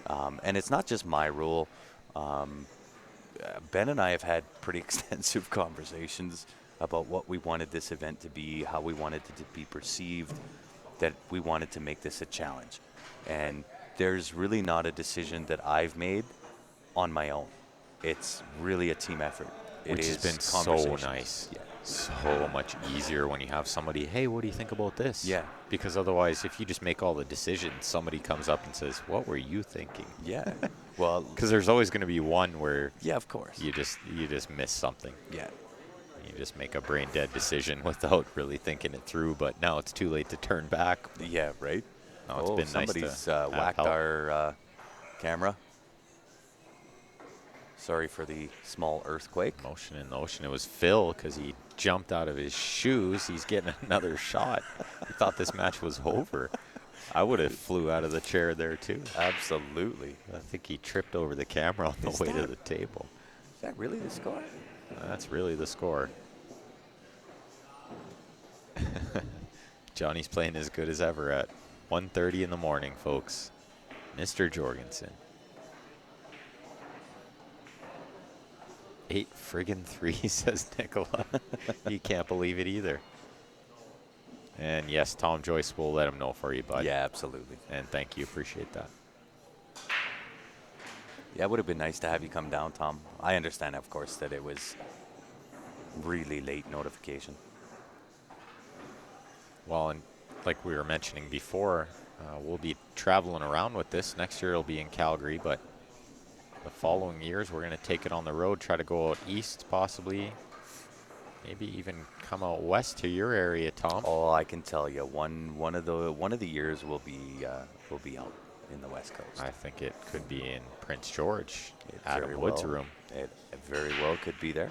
And it's not just my rule. Ben and I have had pretty extensive conversations about what we wanted this event to be, how we wanted it to be perceived, that we wanted to make this a challenge. And there's really not a decision that I've made on my own. It's really a team effort. Which has been so nice. Yeah. So much easier when you have somebody, hey, what do you think about this? Yeah. Because otherwise, if you just make all the decisions, somebody comes up and says, what were you thinking? Yeah. Well, Because there's always going to be one where yeah, of course. you just miss something. Yeah. You just make a brain dead decision without really thinking it through. But now it's too late to turn back. Yeah, right? No, it's been nice somebody's to have whacked help. our camera. Sorry for the small earthquake. Motion in the ocean. It was Phil because he jumped out of his shoes. He's getting another shot. He thought this match was over. I would have flew out of the chair there too. Absolutely. I think he tripped over the camera on the Is way to that- the table. Is that really the score? That's really the score. Johnny's playing as good as ever at 1:30 in the morning, folks. Mr. Jorgensen. 8 friggin' 3, says Nicola. He can't believe it either. And yes, Tom Joyce will let him know for you, bud. Yeah, absolutely. And thank you. Appreciate that. Yeah, it would have been nice to have you come down, Tom. I understand, of course, that it was really late notification. Well, and like we were mentioning before, we'll be traveling around with this. Next year it'll be in Calgary, but the following years we're going to take it on the road, try to go out east possibly, maybe even come out west to your area, Tom. Oh, I can tell you, one of the years will be out in the West Coast. I think it could be in Prince George, It Adam very Wood's well- room. It very well could be there.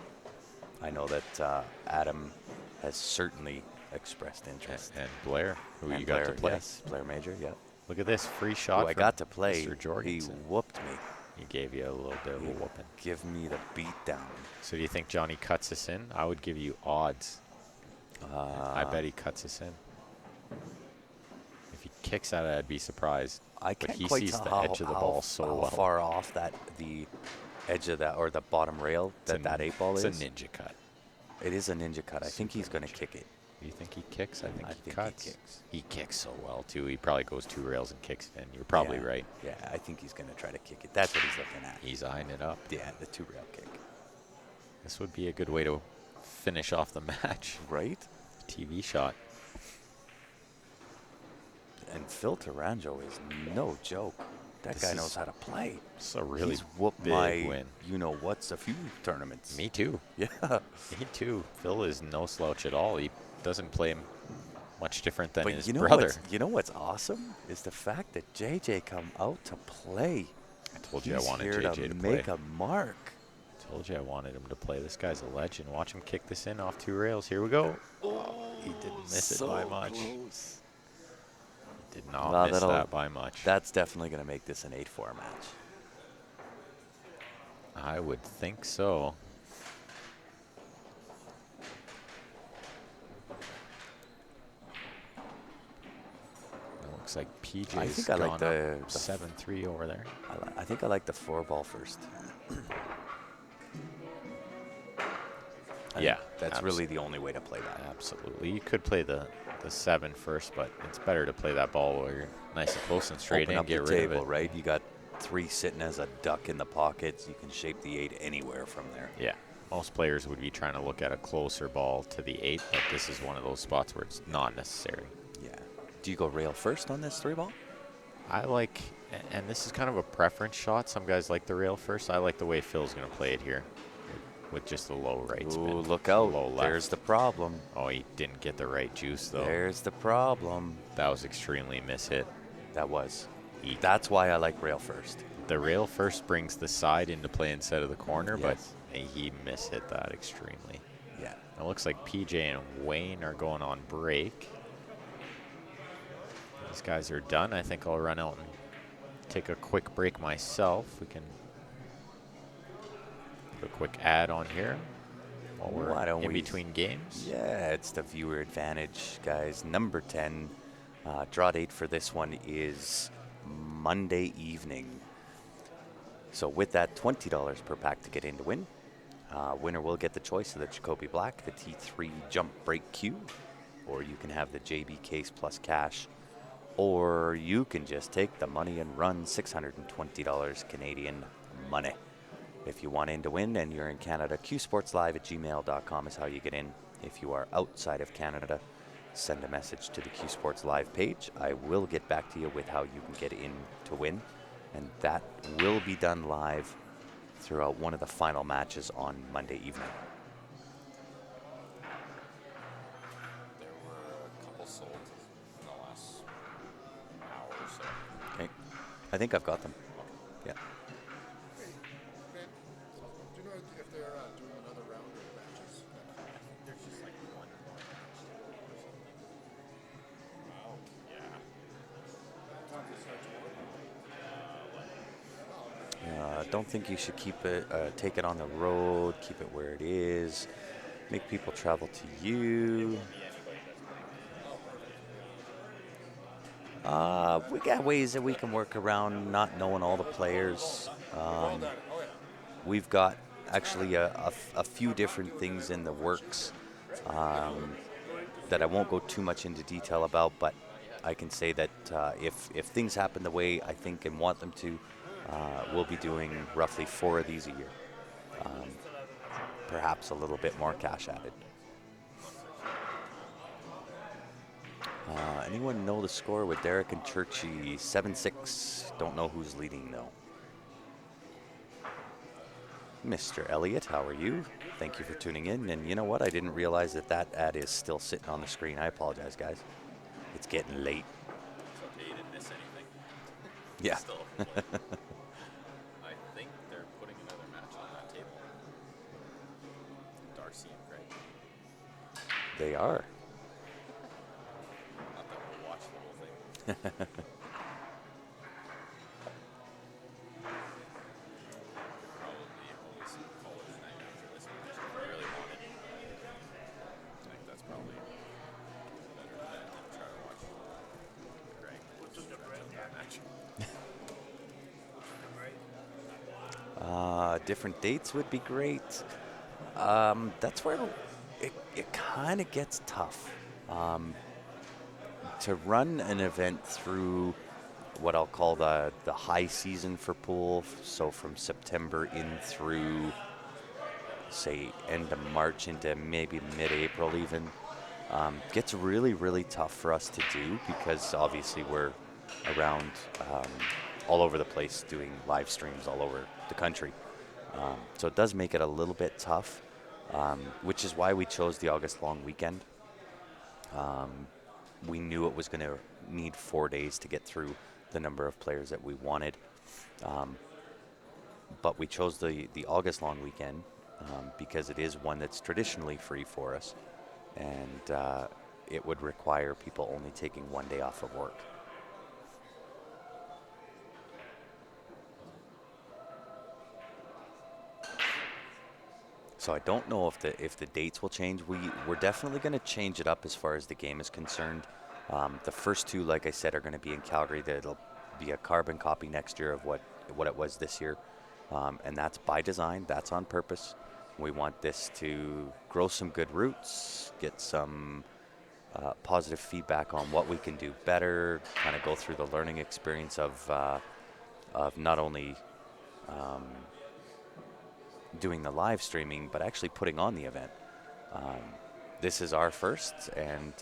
I know that Adam has certainly expressed interest. And Blair, who And you got to Blair, play. Yes, Blair Major, yeah. Look at this free shot. Who I from got to play. Mr. He Jorgensen. whooped me. He gave you a little bit of a whooping. Give me the beat down. So do you think Johnny cuts us in? I would give you odds. I bet he cuts us in. If he kicks at it, I'd be surprised. I But can't he quite sees tell the how, edge of the how- ball so how well. far off the edge of that or the bottom rail that 8-ball is. It's a ninja cut. It is a ninja cut. I think he's Super going to ninja. kick it. Do you think he kicks? I think I he think he cuts. kicks. He kicks so well, too. He probably goes 2 rails and kicks it in. You're probably Yeah. right. Yeah, I think he's going to try to kick it. That's what he's looking at. He's eyeing it up. Yeah, the 2-rail kick. This would be a good way to finish off the match. Right? TV shot. And Phil Taranjo is no joke. That guy knows how to play. It's a really He's whooped big my, win. what's a few tournaments. Me too. Yeah. Me too. Phil is no slouch at all. He doesn't play him much different than But his you know brother. you know what's awesome is the fact that JJ come out to play. I told you He's I wanted here JJ to to play. make a mark. Told you I wanted him to play. This guy's a legend. Watch him kick this in off 2 rails. Here we go. Oh, he didn't miss it by much. Close. He did not Well, miss that by much. That's definitely going to make this an 8-4 match. I would think so. It looks like PJ's I think I like the 7-3 over there. I think I like the 4-ball first. Yeah, That's really the only way to play that. Absolutely. You could play the 7 first, but it's better to play that ball where you're nice and close and straight Open and up get the rid table, of it. right? You got 3 sitting as a duck in the pockets. You can shape the 8 anywhere from there. Yeah. Most players would be trying to look at a closer ball to the 8, but this is one of those spots where it's not necessary. Yeah. Do you go rail first on this 3-ball? I like, and this is kind of a preference shot. Some guys like the rail first. I like the way Phil's going to play it here with just a low right spin. Ooh, look out. Low left. There's the problem. Oh, he didn't get the right juice, though. There's the problem. That was extremely mishit. That was. That's why I like rail first. The rail first brings the side into play instead of the corner, Yes. but he mishit that extremely. Yeah. It looks like PJ and Wayne are going on break. These guys are done. I think I'll run out and take a quick break myself. We can put a quick ad on here while Why don't we're in we- between games. Yeah, it's the viewer advantage, guys. Number 10. Draw date for this one is Monday evening. So with that, $20 per pack to get in to win. Winner will get the choice of the Jacoby Black, the T3 Jump Break Q, or you can have the JB Case plus cash, or you can just take the money and run $620 Canadian money. If you want in to win and you're in Canada, qsportslive@gmail.com is how you get in. If you are outside of Canada, send a message to the Q Sports Live page. I will get back to you with how you can get in to win, and that will be done live throughout one of the final matches on Monday evening. There were a couple sold in the last hour or so. Okay, I think I've got them. Yeah. Do you know if they're doing another round of matches? There's just like one more. Wow. Yeah. Time to start tomorrow? Don't think you should keep it, take it on the road, keep it where it is, make people travel to you. We got ways that we can work around not knowing all the players. We've got actually a few different things in the works that I won't go too much into detail about, but I can say that if things happen the way I think and want them to, we'll be doing roughly 4 of these a year. Perhaps a little bit more cash added. Anyone know the score with Derek and Churchy? 7-6. Don't know who's leading though. Mr. Elliott, how are you? Thank you for tuning in. And you know what? I didn't realize that ad is still sitting on the screen. I apologize, guys. It's getting late. It's okay, you didn't miss anything. Yeah. Still. I think they're putting another match on that table. Darcy and Craig. They are. Not that we'll watch the whole thing. Probably always call it tonight after this match if we really want it. I think that's probably better than try to watch Craig. Match. Different dates would be great. That's where it kind of gets tough. To run an event through what I'll call the high season for pool, so from September in through, say, end of March into maybe mid-April even, gets really, really tough for us to do because obviously we're around all over the place doing live streams all over the country. So it does make it a little bit tough, which is why we chose the August long weekend. We knew it was going to need 4 days to get through the number of players that we wanted. But we chose the August long weekend because it is one that's traditionally free for us. And it would require people only taking 1 day off of work. So I don't know if the dates will change. We're definitely going to change it up as far as the game is concerned. The first two, like I said, are going to be in Calgary. That'll be a carbon copy next year of what it was this year, and that's by design. That's on purpose. We want this to grow some good roots, get some positive feedback on what we can do better. Kind of go through the learning experience of not only doing the live streaming, but actually putting on the event. This is our first, and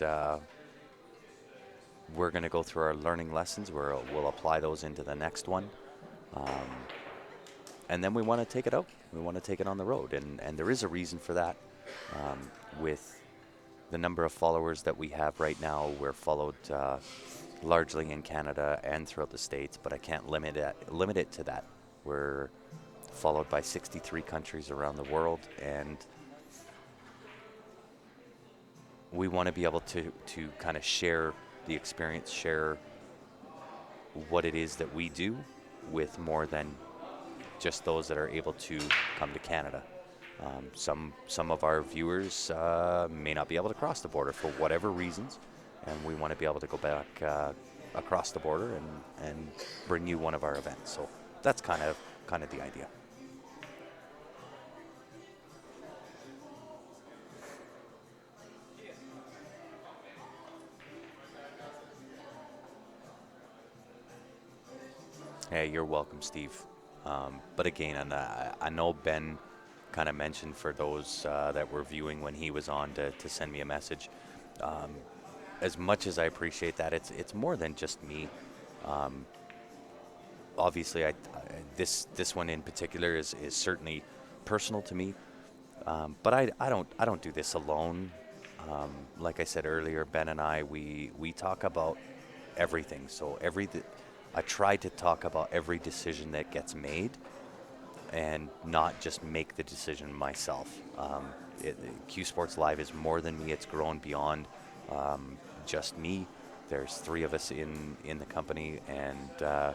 we're going to go through our learning lessons where we'll apply those into the next one. And then we want to take it out. We want to take it on the road. And there is a reason for that. With the number of followers that we have right now, we're followed largely in Canada and throughout the States, but I can't limit it to that. We're followed by 63 countries around the world, and we want to be able to kind of share the experience, share what it is that we do with more than just those that are able to come to Canada. Some of our viewers may not be able to cross the border for whatever reasons, and we want to be able to go back across the border and bring you one of our events. So that's kind of the idea. Hey, you're welcome, Steve. But again, and I know Ben kind of mentioned for those that were viewing when he was on to send me a message. As much as I appreciate that, it's more than just me. Obviously, this one in particular is certainly personal to me. But I don't do this alone. Like I said earlier, Ben and I we talk about everything. So I try to talk about every decision that gets made and not just make the decision myself. Q Sports Live is more than me. It's grown beyond just me. There's 3 of us in the company, and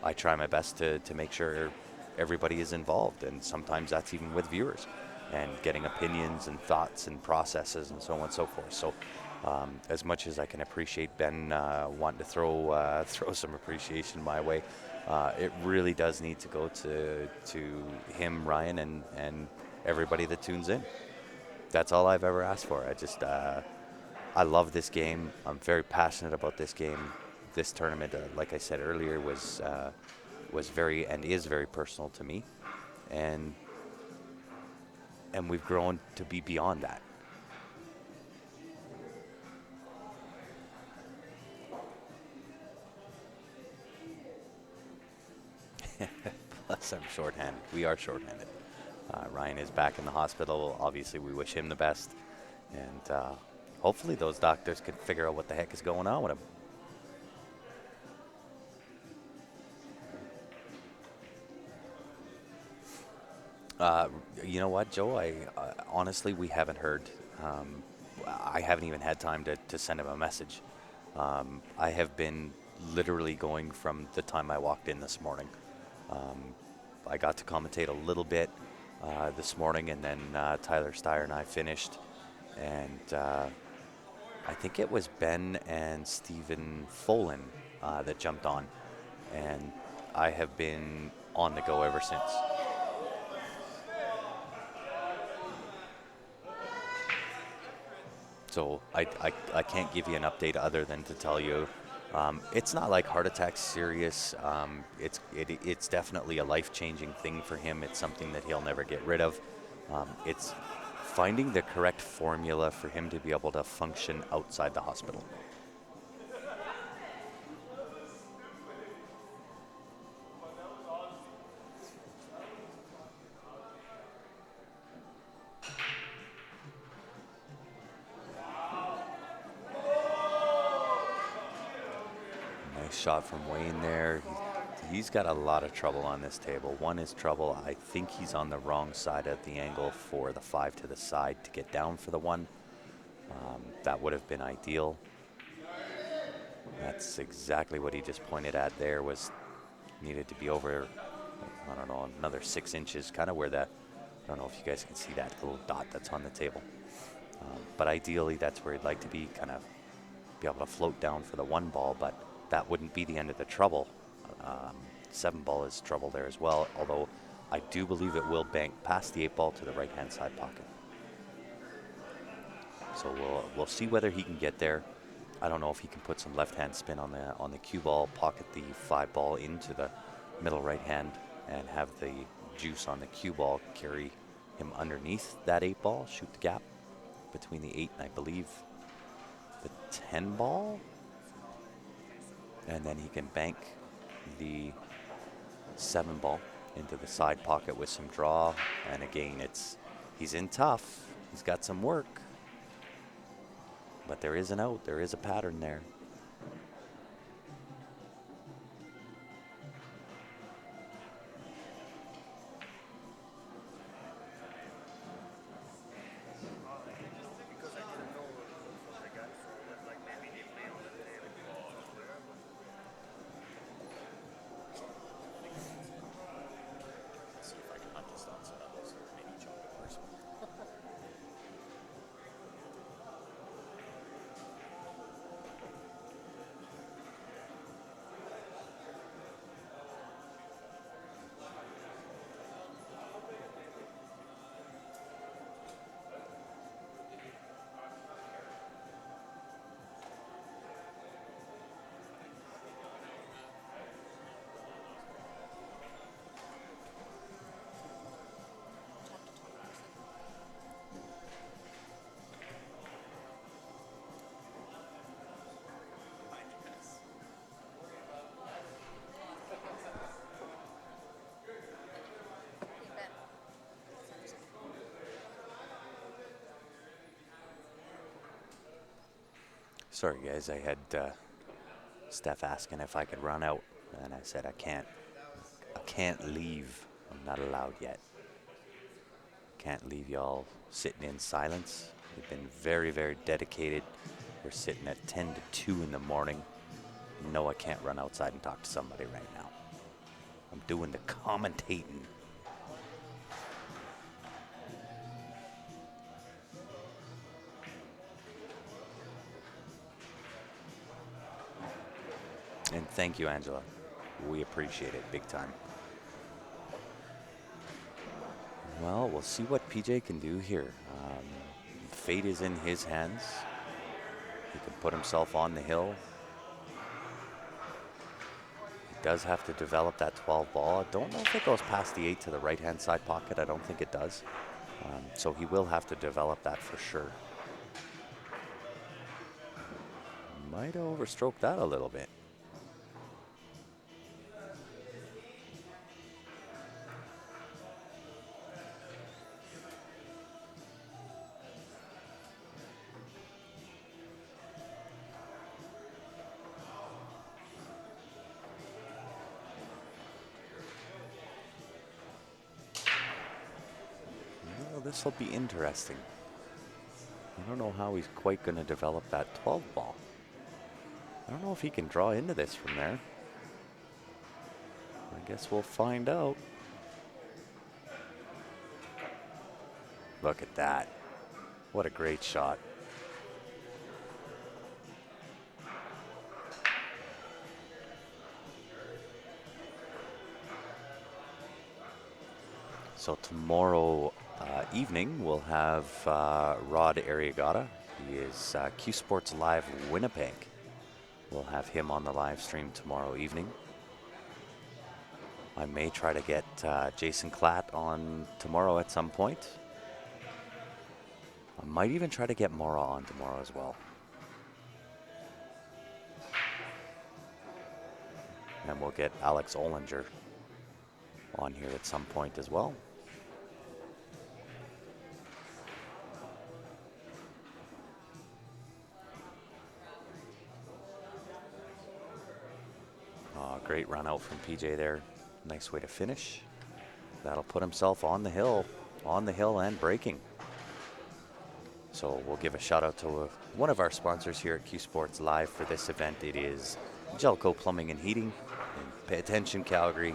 I try my best to make sure everybody is involved, and sometimes that's even with viewers and getting opinions and thoughts and processes and so on and so forth. So as much as I can appreciate Ben wanting to throw some appreciation my way, it really does need to go to him, Ryan, and everybody that tunes in. That's all I've ever asked for. I love this game. I'm very passionate about this game. This tournament, like I said earlier, was very and is very personal to me, and we've grown to be beyond that. Plus, I'm shorthanded. We are shorthanded. Ryan is back in the hospital. Obviously, we wish him the best. And hopefully those doctors can figure out what the heck is going on with him. You know what, Joe? Honestly, we haven't heard. I haven't even had time to send him a message. I have been literally going from the time I walked in this morning. I got to commentate a little bit this morning, and then Tyler Steyer and I finished. And I think it was Ben and Stephen Folan that jumped on. And I have been on the go ever since. So I can't give you an update other than to tell you it's not like heart attack's serious. It's definitely a life-changing thing for him. It's something that he'll never get rid of. It's finding the correct formula for him to be able to function outside the hospital. shot from Wayne there. He's got a lot of trouble on this table. One is trouble. I think he's on the wrong side of the angle for the 5 to the side to get down for the 1. That would have been ideal. That's exactly what he just pointed at there, was needed to be over, I don't know, another 6 inches, kind of where that, I don't know if you guys can see that little dot that's on the table. But ideally, that's where he'd like to be, kind of be able to float down for the 1 ball, but that wouldn't be the end of the trouble. 7 ball is trouble there as well, although I do believe it will bank past the 8 ball to the right-hand side pocket. So we'll see whether he can get there. I don't know if he can put some left-hand spin on the cue ball, pocket the 5 ball into the middle right hand, and have the juice on the cue ball carry him underneath that 8 ball, shoot the gap between the 8 and I believe the 10 ball, and then he can bank the 7 ball into the side pocket with some draw. And again, he's in tough. He's got some work, but there is an out. There is a pattern there. Sorry, guys, I had Steph asking if I could run out, and I said I can't. I can't leave. I'm not allowed yet. Can't leave y'all sitting in silence. You've been very, very dedicated. We're sitting at 10 to 2 in the morning. No, I can't run outside and talk to somebody right now. I'm doing the commentating. And thank you, Angela. We appreciate it big time. Well, we'll see what PJ can do here. Fate is in his hands. He can put himself on the hill. He does have to develop that 12 ball. I don't know if it goes past the 8 to the right-hand side pocket. I don't think it does. So he will have to develop that for sure. Might have overstroked that a little bit. This will be interesting. I don't know how he's quite going to develop that 12 ball. I don't know if he can draw into this from there. I guess we'll find out. Look at that. What a great shot. So tomorrow evening, we'll have Rod Arriagada. He is Q Sports Live Winnipeg. We'll have him on the live stream tomorrow evening. I may try to get Jason Klatt on tomorrow at some point. I might even try to get Mora on tomorrow as well. And we'll get Alex Olinger on here at some point as well. Great run out from PJ there. Nice way to finish. That'll put himself on the hill and breaking. So we'll give a shout out to one of our sponsors here at Q Sports Live for this event. It is Gelco Plumbing and Heating. And pay attention, Calgary.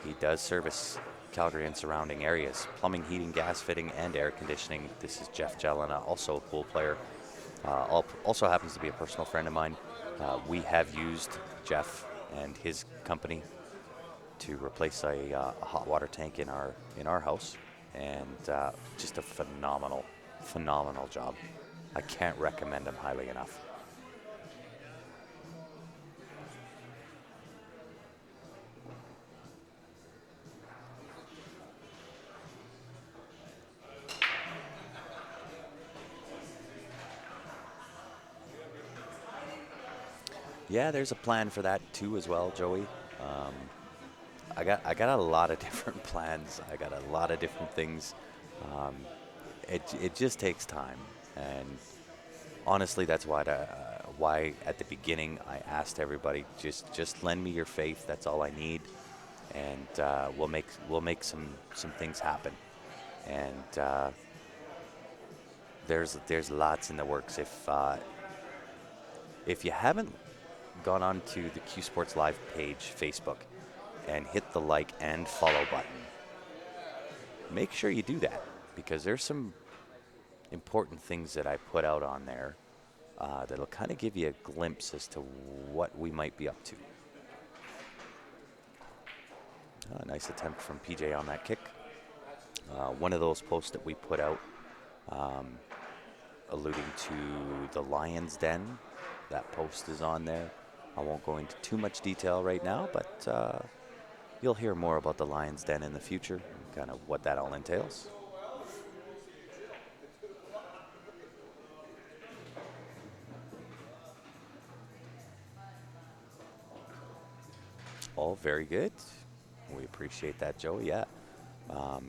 He does service Calgary and surrounding areas. Plumbing, heating, gas fitting, and air conditioning. This is Jeff Jelena, also a pool player. Also happens to be a personal friend of mine. We have used Jeff and his company to replace a hot water tank in our house, and just a phenomenal job. I can't recommend him highly enough. Yeah, there's a plan for that too as well, Joey. I got a lot of different plans. I got a lot of different things. It just takes time, and honestly, that's why at the beginning I asked everybody just lend me your faith. That's all I need, and we'll make some things happen. And there's lots in the works. If you haven't gone on to the Q Sports Live page, Facebook, and hit the like and follow button, make sure you do that, because there's some important things that I put out on there that'll kind of give you a glimpse as to what we might be up to. A nice attempt from PJ on that kick. One of those posts that we put out alluding to the Lion's Den. That post is on there. I won't go into too much detail right now, but you'll hear more about the Lion's Den in the future, kind of what that all entails. Oh, very good. We appreciate that, Joe. Yeah.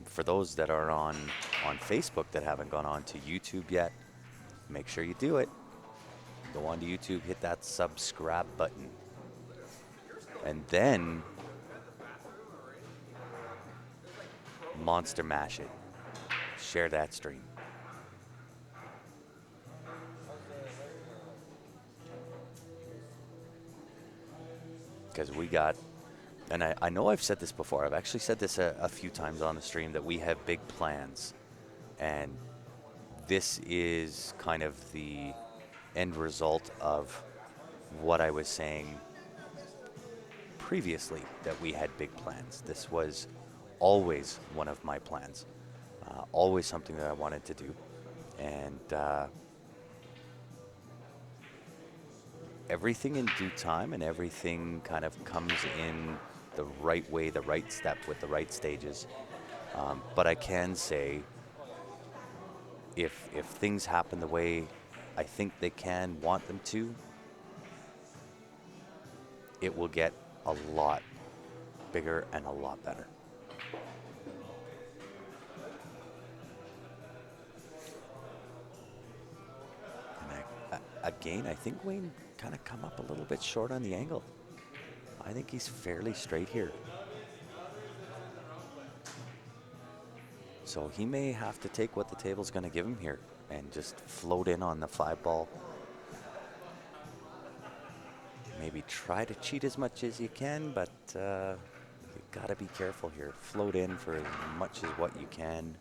For those that are on Facebook that haven't gone on to YouTube yet, make sure you do it. Go on to YouTube, hit that subscribe button, and then monster mash it. Share that stream. Because we got, and I know I've said this before, I've actually said this a few times on the stream, that we have big plans. And this is kind of the end result of what I was saying previously, that we had big plans. This was always one of my plans, always something that I wanted to do. And everything in due time, and everything kind of comes in the right way, the right step with the right stages. But I can say, if things happen the way I think they want them to, it will get a lot bigger and a lot better. And again, I think Wayne kind of come up a little bit short on the angle. I think he's fairly straight here. So he may have to take what the table's going to give him here and just float in on the 5-ball. Maybe try to cheat as much as you can, but you got to be careful here. Float in for as much as what you can.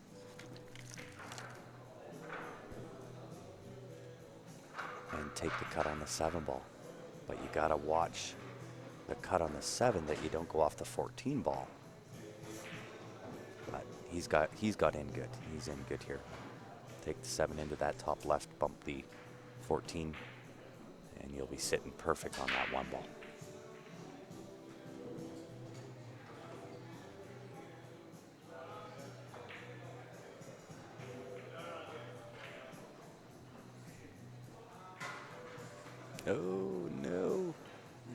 And take the cut on the 7-ball. But you got to watch the cut on the 7 that you don't go off the 14-ball. But he's got in good. He's in good here. Take the 7 into that top left, bump the 14, and you'll be sitting perfect on that 1 ball. Oh no,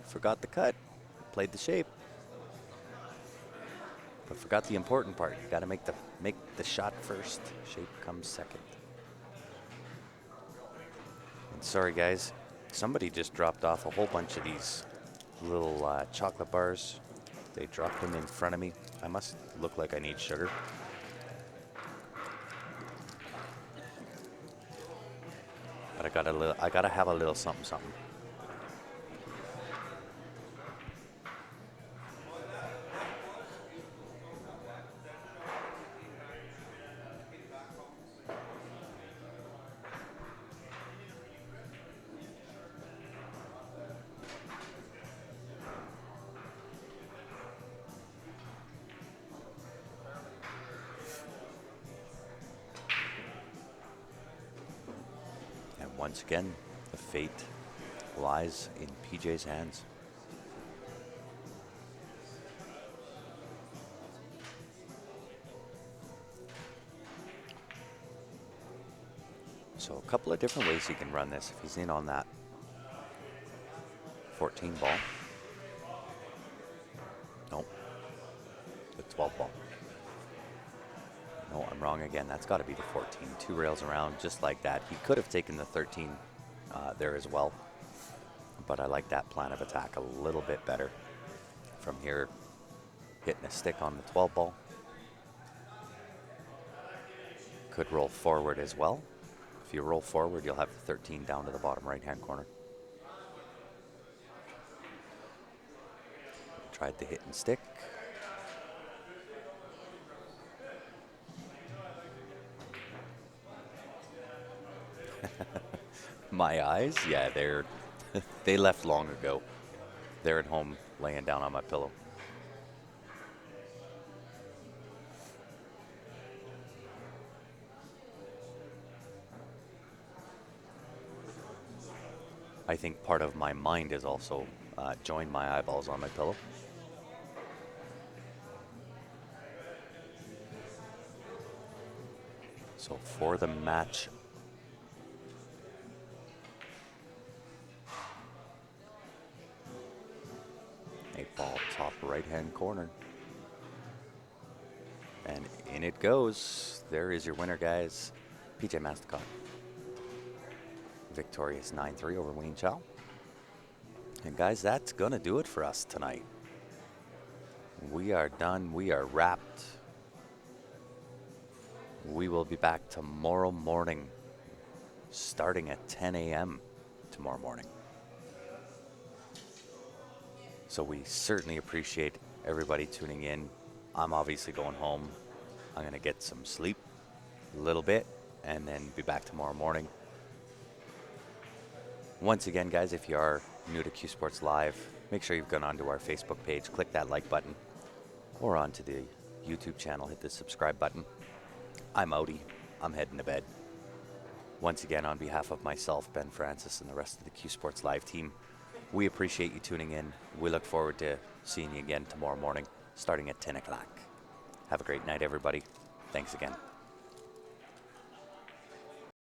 forgot the cut, played the shape, but forgot the important part. You got to make the shot first. Shape comes second. And sorry guys, somebody just dropped off a whole bunch of these little chocolate bars. They dropped them in front of me. I must look like I need sugar. But I gotta have a little something something. And once again, the fate lies in PJ's hands. So a couple of different ways he can run this if he's in on that 14 ball. Nope. The 12 ball. No, I'm wrong again. That's got to be the 14. 2 rails around just like that. He could have taken the 13 there as well. But I like that plan of attack a little bit better. From here, hitting a stick on the 12 ball. Could roll forward as well. If you roll forward, you'll have the 13 down to the bottom right-hand corner. Tried the hit and stick. My eyes, yeah, they left long ago. They're at home laying down on my pillow. I think part of my mind has also joined my eyeballs on my pillow. So for the match, a ball top right-hand corner. And in it goes. There is your winner, guys. PJ Masticott. Victorious 9-3 over Wayne Chow. And guys, that's going to do it for us tonight. We are done. We are wrapped. We will be back tomorrow morning, starting at 10 a.m. tomorrow morning. So we certainly appreciate everybody tuning in. I'm obviously going home. I'm going to get some sleep a little bit and then be back tomorrow morning. Once again, guys, if you are new to Q Sports Live, make sure you've gone onto our Facebook page, click that like button, or onto the YouTube channel, hit the subscribe button. I'm outie. I'm heading to bed. Once again, on behalf of myself, Ben Francis, and the rest of the Q Sports Live team, we appreciate you tuning in. We look forward to seeing you again tomorrow morning, starting at 10 o'clock. Have a great night, everybody. Thanks again.